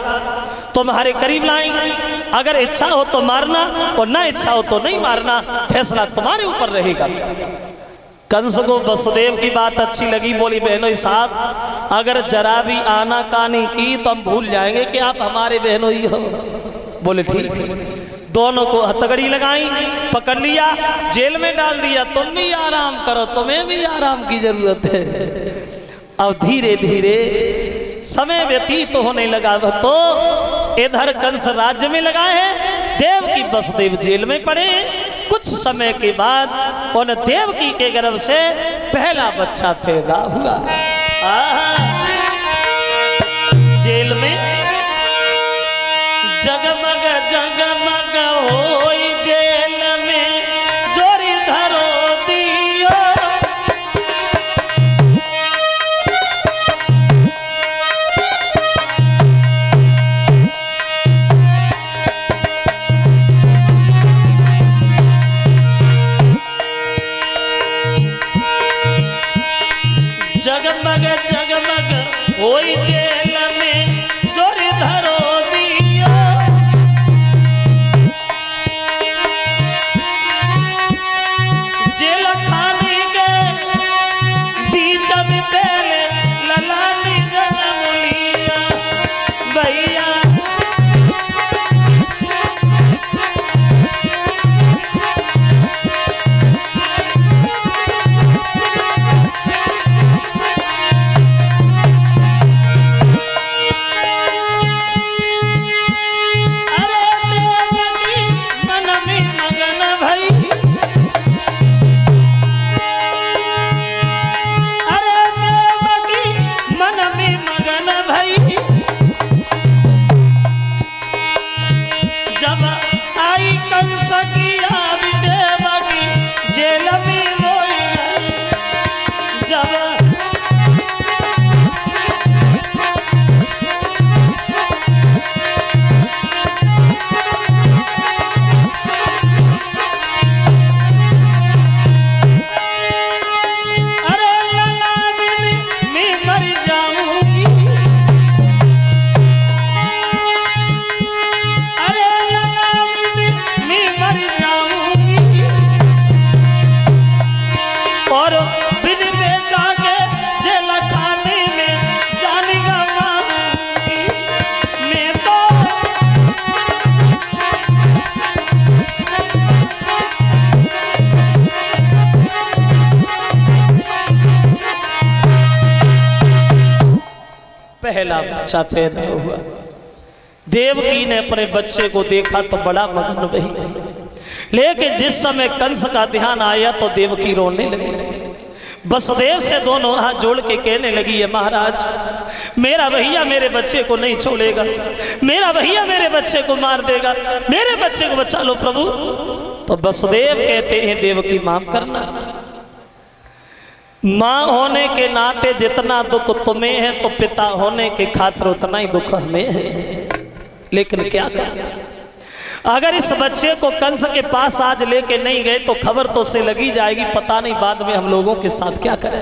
तुम्हारे करीब लाएंगे, अगर इच्छा हो तो मारना और ना इच्छा हो तो नहीं मारना, फैसला तुम्हारे ऊपर रहेगा। कंस को वसुदेव की बात अच्छी लगी, बोली बहनों साहब अगर जरा भी आना कानी की तो हम भूल जाएंगे कि आप हमारे बहनों ही हो। बोले ठीक है। दोनों को हथकड़ी लगाई, पकड़ लिया, जेल में डाल दिया। तुम भी आराम करो, तुम्हें भी आराम की जरूरत है। अब धीरे धीरे समय व्यतीत होने लगा। भक्तों, इधर कंस राज्य में लगा है, देवकी वसुदेव जेल में पड़े। कुछ समय के बाद उन देवकी के गर्भ से पहला बच्चा पैदा हुआ। जेल में जगमग जगमग होई जेल में जोरी धरो दियो। जगमग जगमग होई जेल में जोरी धरो दियो। जेल खाने के बीच में पहले ललानी जन्म लिया भैया। पहला बच्चा पैदा हुआ। देवकी ने अपने बच्चे को देखा तो बड़ा मगन रही, लेकिन जिस समय कंस का ध्यान आया तो देवकी रोने लगी। वसुदेव से दोनों हाथ जोड़ के कहने लगी है महाराज मेरा भैया मेरे बच्चे को नहीं छोड़ेगा, मेरा भैया मेरे बच्चे को मार देगा, मेरे बच्चे को बचा लो प्रभु। तो वसुदेव कहते हैं देवकी माफ करना, माँ होने के नाते जितना दुख तुम्हें है तो पिता होने के खातिर उतना ही दुख हमें है। लेकिन क्या करें, अगर इस बच्चे को कंस के पास आज लेके नहीं गए तो खबर तो से लगी जाएगी, पता नहीं बाद में हम लोगों के साथ क्या करें।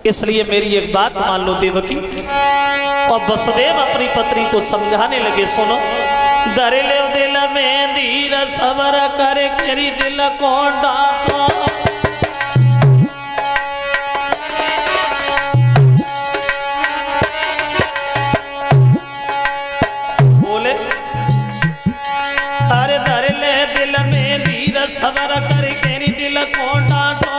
इसलिए मेरी एक बात मान लो देवकी। और वसुदेव अपनी पत्नी को समझाने लगे, सुनो दरे ले दिल में धीर सबर करे तेरी दिल को डांटो। सबर करके नी दिल को डांटो,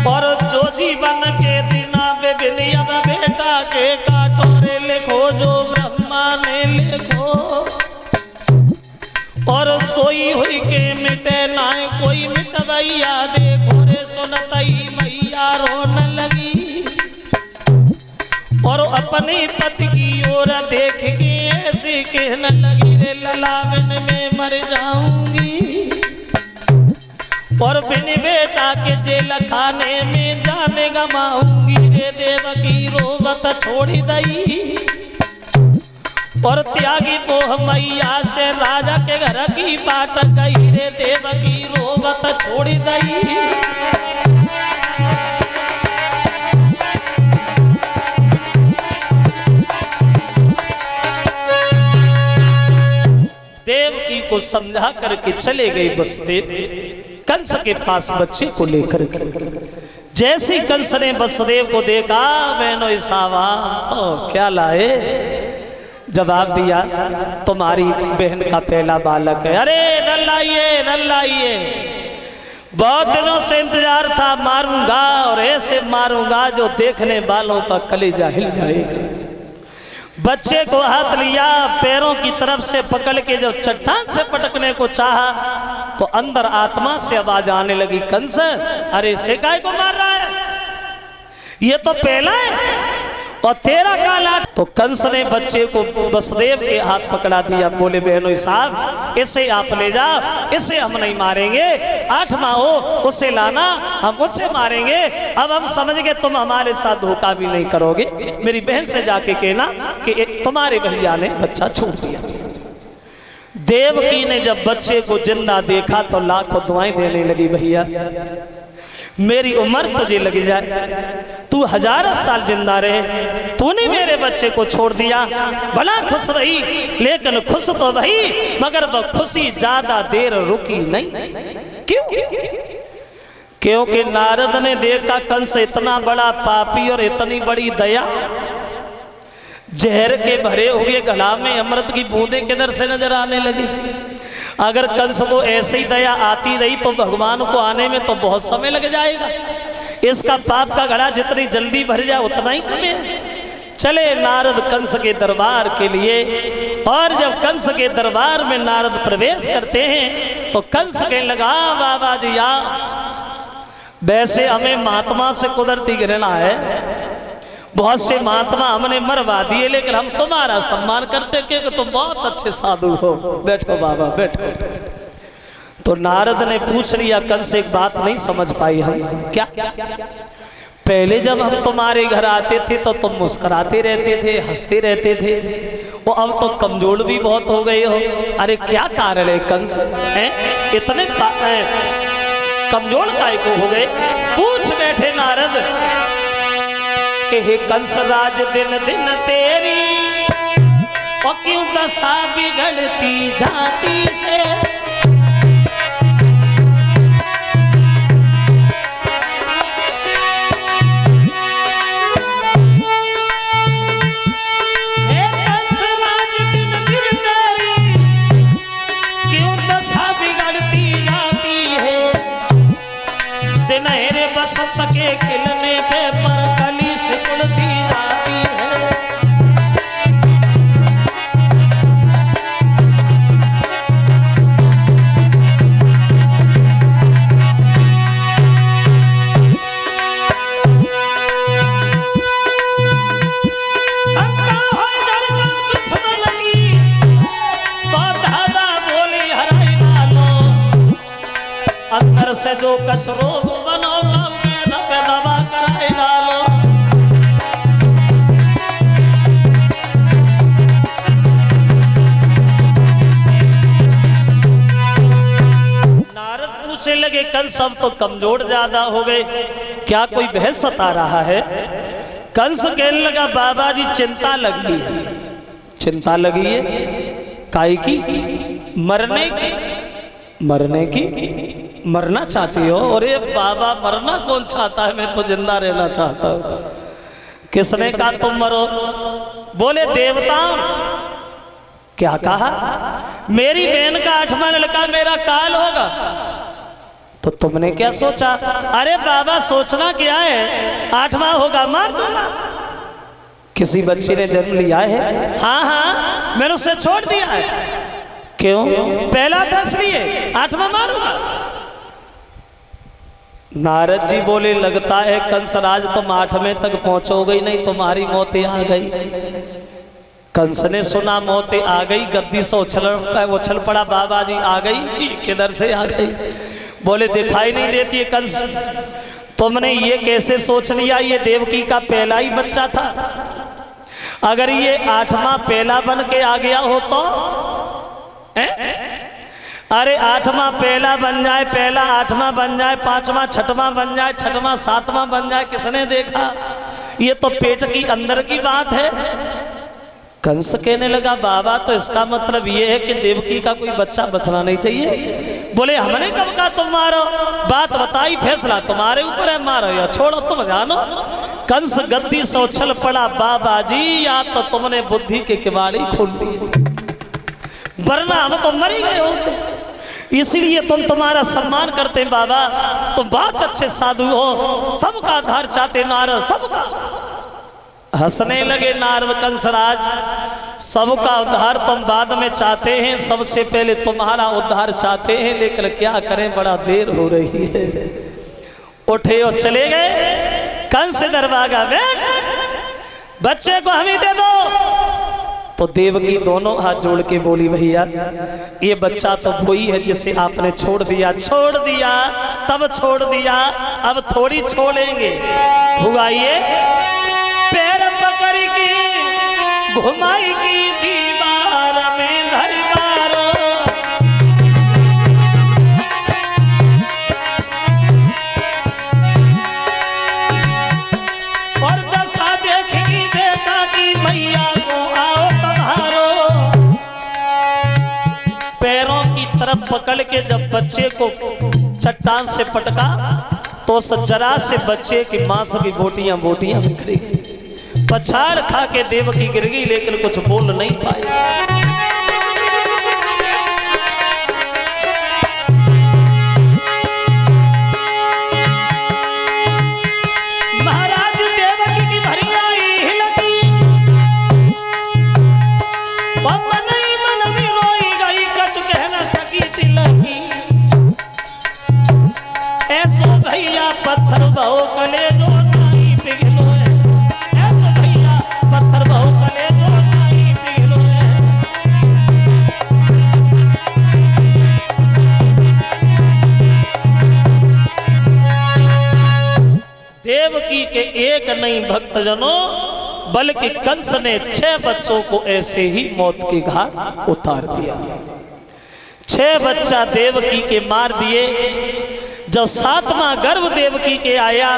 और जो जीवन के दिना बेबिनिया बेटा के काटो रे लिखो जो ब्रह्मा ने लिखो। और सोई हुई के मिटे ना कोई मिटवैया, देखो रे सुनतई मैया रोन लगी। और अपने पति की ओर देख के ऐसे कहने लगी, रे ललावन में मर जाऊंगी और बिन बेटा के जेल खाने में जाने गमाऊंगी। रे देवकी रोवत छोड़ी दई और त्यागी तो मैया से राजा के घर की बात कही। रे देवकी रोवत छोड़ी दई। देवकी को समझा करके चले गए वसुदेव कंस के पास बच्चे को लेकर के। जैसे कंस ने वसुदेव को देखा, बहनों सावा क्या लाए? जवाब दिया, तुम्हारी बहन का पहला बालक है। अरे न लाइए न लाइए, बहुत दिनों से इंतजार था, मारूंगा और ऐसे मारूंगा जो देखने वालों का कलेजा हिल जाएगा। बच्चे को हाथ लिया, पैरों की तरफ से पकड़ के जब चट्टान से पटकने को चाहा तो अंदर आत्मा से आवाज आने लगी, कंस अरे इसे काय को मार रहा है? ये तो पहला है और तेरा काला। तो कंस ने बच्चे को वसुदेव के हाथ पकड़ा दिया, बोले बहनों साहब इसे आप ले जाओ, इसे हम नहीं मारेंगे, 8 माह हो उसे लाना, हम उसे मारेंगे। अब हम समझ गए तुम हमारे साथ धोखा भी नहीं करोगे। मेरी बहन से जाके कहना कि तुम्हारे भैया ने बच्चा छोड़ दिया। देवकी ने जब बच्चे को जिंदा देखा तो लाखों दुआएं देने लगी, भैया मेरी उम्र तुझे लग जाए, तू 1000 साल जिंदा रहे, तूने मेरे बच्चे को छोड़ दिया। बड़ा खुश रही, लेकिन खुश तो वही मगर वह खुशी ज्यादा देर रुकी नहीं। क्यों? क्योंकि नारद ने देखा कंस इतना बड़ा पापी और इतनी बड़ी दया, जहर के भरे हुए गला में अमृत की बूंदे किधर से नजर आने लगी। अगर कंस को ऐसी दया आती रही तो भगवान को आने में तो बहुत समय लग जाएगा। इसका पाप का घड़ा जितनी जल्दी भर जाए उतना ही कम है। चले नारद कंस के दरबार के लिए, और जब कंस के दरबार में नारद प्रवेश करते हैं तो कंस कहने लगा, बाबा जी या वैसे हमें महात्मा से कुदरती घृणा है, बहुत से महात्मा हमने मरवा दिए, लेकिन हम तुम्हारा सम्मान करते क्योंकि तुम बहुत अच्छे साधु हो। बैठो बाबा बैठो। तो नारद ने पूछ लिया, कंस एक बात नहीं समझ पाई हम, क्या? पहले जब हम तुम्हारे घर आते थे तो तुम मुस्कुराते रहते थे, हंसते रहते थे, वो अब तो कमजोर भी बहुत हो गए हो। अरे क्या कारण है कंस, इतने कमजोर काय को हो गए? पूछ बैठे नारद कि हे कंस राज दिन दिन तेरी और क्यों दशा बिगड़ती जाती है। हे कंस राज दिन दिन तेरी क्यों दशा बिगड़ती जाती है। दिनहरे बसंत के खिलने पे पर कली से उड़ती जाती है। शंका हो डर का दुश्मन लगी तो दादा बोली हराई डालो। अंदर से जो कचरो बनो पे दबा कराई डालो। नारद पूछने लगे, कंस अब तो कमजोर ज्यादा हो गए, क्या कोई बहस सता रहा है? कंस कहने लगा, बाबा जी चिंता लगी है। चिंता लगी है काहे की? मरने की। मरने की? मरना चाहती हो? अरे बाबा मरना कौन चाहता है, मैं तो जिंदा रहना चाहता हूं। किसने कहा तुम मरो? बोले देवताओं। क्या कहा? मेरी बहन का 8वां लड़का मेरा काल होगा। तो तुमने क्या सोचा? अरे बाबा सोचना क्या है, 8वां होगा मार दूंगा। किसी बच्ची ने जन्म लिया है? हाँ हाँ मैंने उसे छोड़ दिया है। क्यों? पहला था इसलिए, 8वां मारूंगा। नारद जी बोले लगता है कंसराज तुम 8वें तक पहुंचोगे नहीं, तुम्हारी मौत आ गई। कंस ने सुना मौत आ गई, गद्दी से उछल पड़ा, बाबा जी आ गई, किधर से आ गई? बोले दिखाई नहीं देती है कंस, तुमने ये कैसे सोच लिया ये देवकी का पहला ही बच्चा था? अगर ये 8वां पहला बन के आ गया हो तो अरे 8वां पहला बन जाए, पहला 8वां बन जाए, 5वां 6वां बन जाए, 6वां 7वां बन जाए, किसने देखा? ये तो पेट की अंदर की बात है। कंस कहने लगा बाबा तो इसका मतलब ये है कि देवकी का कोई बच्चा बचना नहीं चाहिए। बोले हमने कब कहा तुम मारो, बात बताई, फैसला तुम्हारे ऊपर है, मारो या छोड़ो तुम जानो। कंस गद्दी से उछल पड़ा, बाबा जी या तो तुमने बुद्धि के किवाड़ी खोल दिए, वरना हम तो मर ही गए होते। इसलिए तुम्हारा सम्मान करते हैं बाबा, तुम बहुत अच्छे साधु हो, सबका उद्धार चाहते नारद, सबका। हंसने लगे नारद कंसराज, सबका उद्धार तुम बाद में चाहते हैं, सबसे पहले तुम्हारा उद्धार चाहते हैं, लेकिन क्या करें बड़ा देर हो रही है। उठे और चले गए। कंस दरबागा बैठ, बच्चे को हमें दे दो। तो देवकी दोनों हाथ जोड़ के बोली भैया ये बच्चा तो वही है जिसे आपने छोड़ दिया, छोड़ दिया तब छोड़ दिया, अब थोड़ी छोड़ेंगे। हुआ ये पैर पकड़ की घुमाई की दीवार में धरवारो, और दशा देखेगी बेटा की मैया को आओ तुम्हारो। पैरों की तरफ पकड़ के जब बच्चे को चट्टान से पटका तो जरा से बच्चे की मांस की बोटियां बोटियां बिखरी, पछाड़ खा के देवकी गिर गई, लेकिन कुछ बोल नहीं पाई। महाराज देवकी की भरी आई हिलकी, मन ही मन में रोई गई, कछ कह न सकी तिलकी। ऐसो भैया पत्थर बहु कले जो नहीं पिघलो है, ऐसो भैया पत्थर बहु कले जो नहीं पिघलो है। देवकी के एक नहीं भक्तजनों बल्कि कंस ने 6 बच्चों को ऐसे ही मौत के घाट उतार दिया। 6 बच्चा देवकी के मार दिए। जब 7वां गर्भ देवकी के आया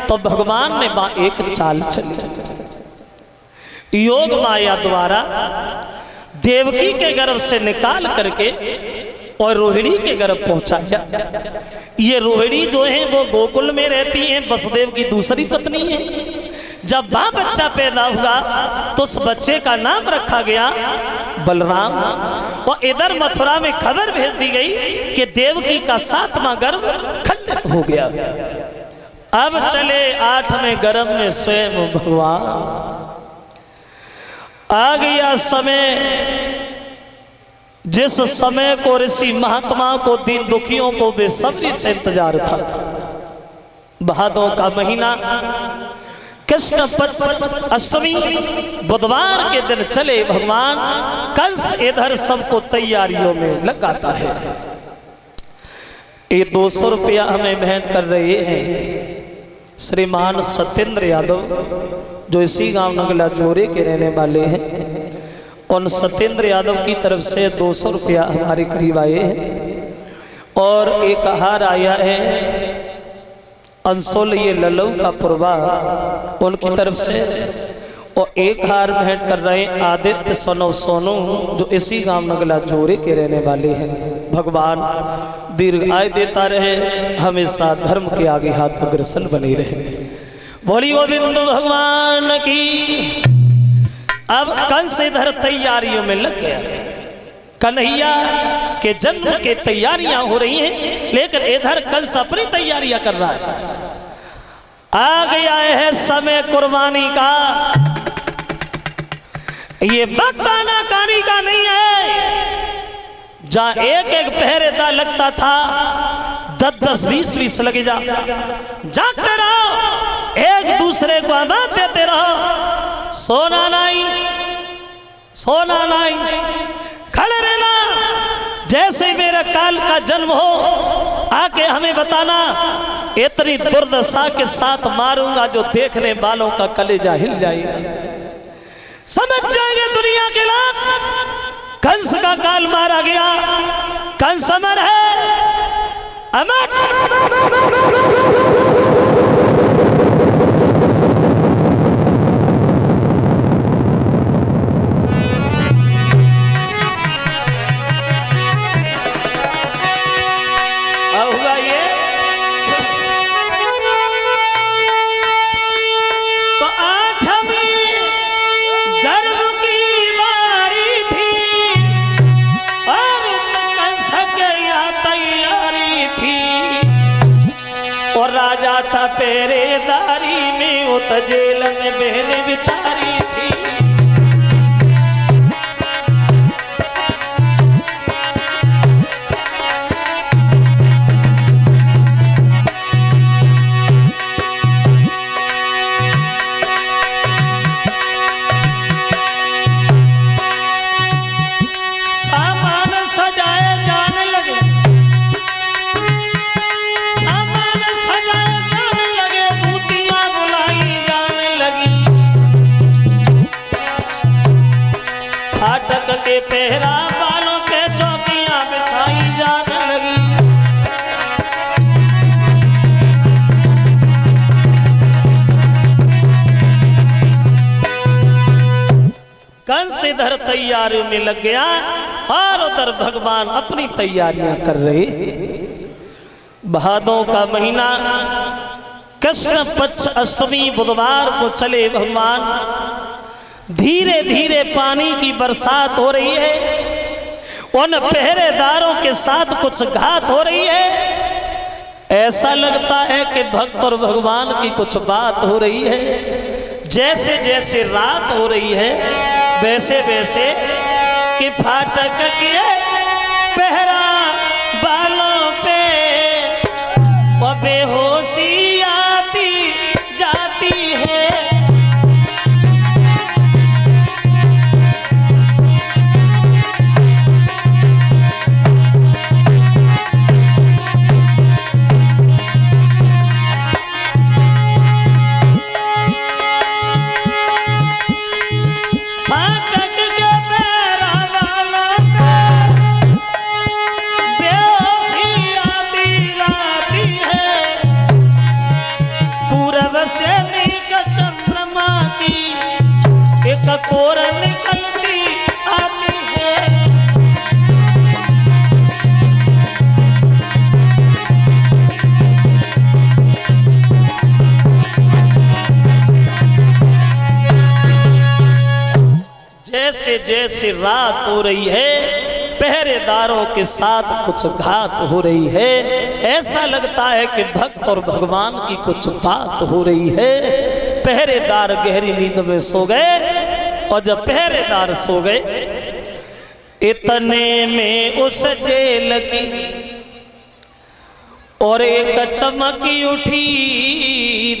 तो भगवान ने एक चाल चली, योग माया द्वारा देवकी के गर्भ से निकाल करके और रोहिणी के गर्भ पहुंचाया। ये रोहिणी जो है वो गोकुल में रहती है, वसुदेव की दूसरी पत्नी है। जब मां बच्चा पैदा हुआ तो उस बच्चे का नाम रखा गया बलराम। और इधर मथुरा में खबर भेज दी गई कि देवकी का 7वां गर्भ खंडित हो गया। अब चले 8वें गर्भ में स्वयं भगवान। आ गया समय जिस समय को ऋषि महात्मा को दीन दुखियों को बेसब्री से इंतजार था। भादों का महीना कृष्ण पक्ष अष्टमी बुधवार के दिन चले भगवान। कंस इधर सबको तैयारियों में लगाता है। ये 200 रुपया हमें भेंट कर रहे हैं श्रीमान सत्येंद्र यादव जो इसी गांव नगला जोरे के रहने वाले हैं। उन सत्येंद्र यादव की तरफ से 200 रुपया हमारे करीब आए हैं। और एक हार आया है अंसोल ये लल्लू का पुरवा उनकी तरफ से। और एक हार भेंट कर रहे हैं आदित्य सोनू जो इसी गांव नगला जोरे के रहने वाले हैं। भगवान दीर्घ आयु देता रहे, हमेशा धर्म के आगे हाथ अग्रसर बने रहे। बोली गोविंद भगवान की। अब कंस इधर तैयारियों में लग गया। कन्हैया के जन्म के तैयारियां हो रही हैं, लेकिन इधर कंस अपनी तैयारियां कर रहा है। आ गया है समय कुर्बानी का। ये वक्त आना कानी का नहीं है। जहां एक एक पहरेदार लगता था 10-10, 20-20 लगे जागते रहो, एक दूसरे को आवाज देते रहो, सोना नहीं, सोना नहीं, खड़े रहना, जैसे मेरे काल का जन्म हो आके हमें बताना, इतनी दुर्दशा के साथ मारूंगा जो देखने वालों का कलेजा हिल जाएगा। समझ जाएंगे दुनिया के लोग, कंस का काल मारा गया, कंस अमर है, अमर। अब हुआ ये तो आठवीं गर्भ की बारी थी और कंस के यहाँ तैयारी थी, और राजा था पहरेदारी में, वो तो जेल में बहने बिचारी थी। फाटक के पहरा बालों पे चौकियां बिछाई जाने लगी। कंस इधर तैयारियों में लग गया और उधर भगवान अपनी तैयारियां कर रहे। भादों का महीना, कृष्ण पक्ष अष्टमी बुधवार को चले भगवान, धीरे धीरे पानी की बरसात हो रही है, उन पहरेदारों के साथ कुछ घात हो रही है। ऐसा लगता है कि भक्त और भगवान की कुछ बात हो रही है। जैसे जैसे रात हो रही है वैसे वैसे कि फाटक के पहरा बालों पे बेहोशी आती जाती है। चंद्रमा की एक कोर निकलती आती है। जैसे जैसे रात हो रही है पहरेदारों के साथ कुछ घात हो रही है। ऐसा लगता है कि भक्त और भगवान की कुछ बात हो रही है। पहरेदार गहरी नींद में सो गए और जब पहरेदार सो गए इतने में उस जेल की और एक चमकी उठी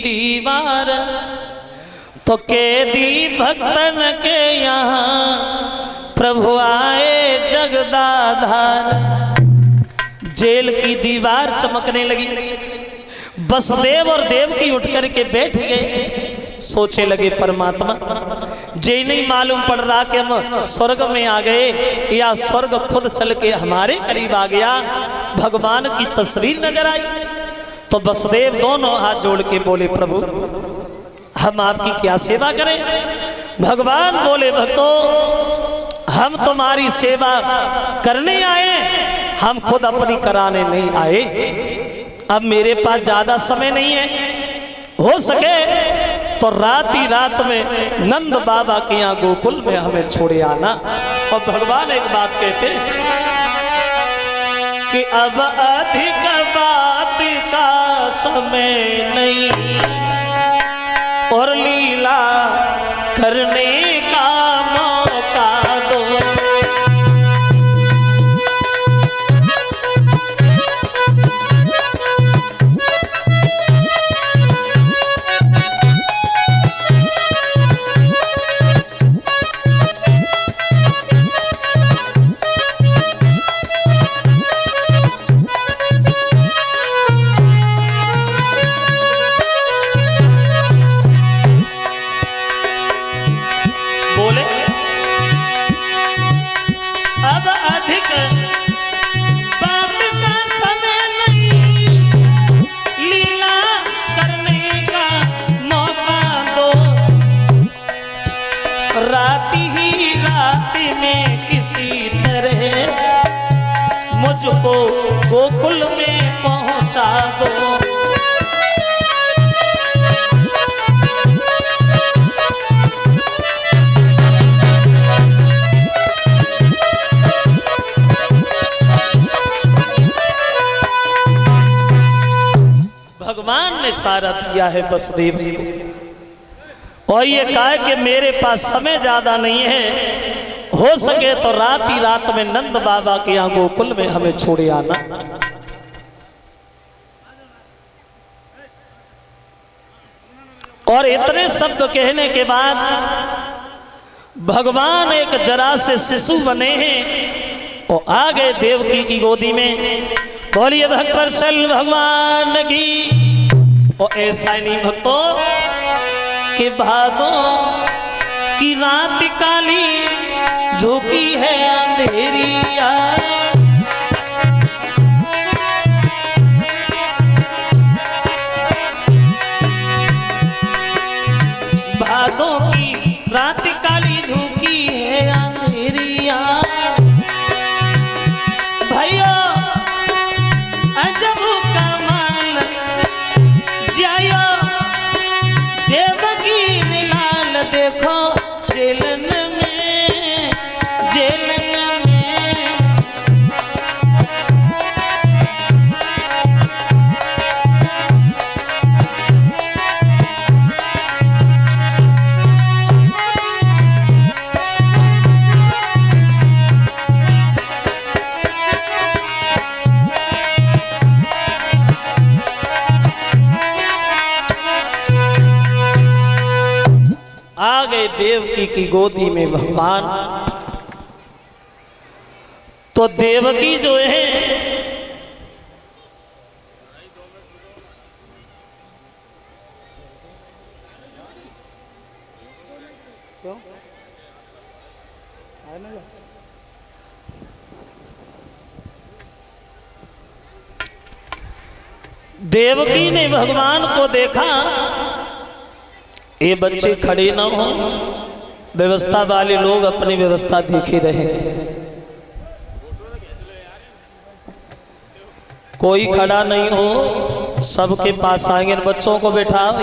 दीवार, तो कैदी भक्तन के यहाँ प्रभु आए जगदाधार। जेल की दीवार चमकने लगी। वसुदेव और देवकी उठ करके बैठ गए। सोचे लगे परमात्मा, जे नहीं मालूम पड़ रहा कि हम स्वर्ग में आ गए या स्वर्ग खुद चल के हमारे करीब आ गया। भगवान की तस्वीर नजर आई तो वसुदेव दोनों हाथ जोड़ के बोले, प्रभु हम आपकी क्या सेवा करें। भगवान बोले, भक्तों हम तुम्हारी सेवा करने आए, हम खुद अपनी कराने नहीं आए। अब मेरे पास ज्यादा समय नहीं है, हो सके तो रात ही रात में नंद बाबा के यहाँ गोकुल में हमें छोड़े आना। और भगवान एक बात कहते कि अब अधिक बात का समय नहीं और लीला करने का मौका दो। हमको गोकुल में पहुंचा दो। भगवान ने सारा दिया है वसुदेव को, और ये कहा कि मेरे पास समय ज्यादा नहीं है, हो सके तो रात ही रात में नंद बाबा के यहाँ गोकुल में हमें छोड़े आना। और इतने शब्द कहने के बाद भगवान एक जरा से शिशु बने हैं और आ गए देवकी की गोदी में। बोलिए भक्तवत्सल भगवान की। और ऐसा ही नहीं भक्तों कि भादों की रात काली झोंकी है अंधेरिया, भादों की रात काली झोंकी है अंधेरिया। भैया अजब कमाल जायो देवकी लाल देखो जेलन में, जेलन में। आ गए देवकी की गोदी में भगवान। तो देवकी जो है देवकी ने भगवान को देखा, ये बच्चे खड़े ना हो, व्यवस्था वाले लोग अपनी व्यवस्था देखे रहे, कोई खड़ा नहीं हो, सबके पास आएंगे, बच्चों को बैठाओ।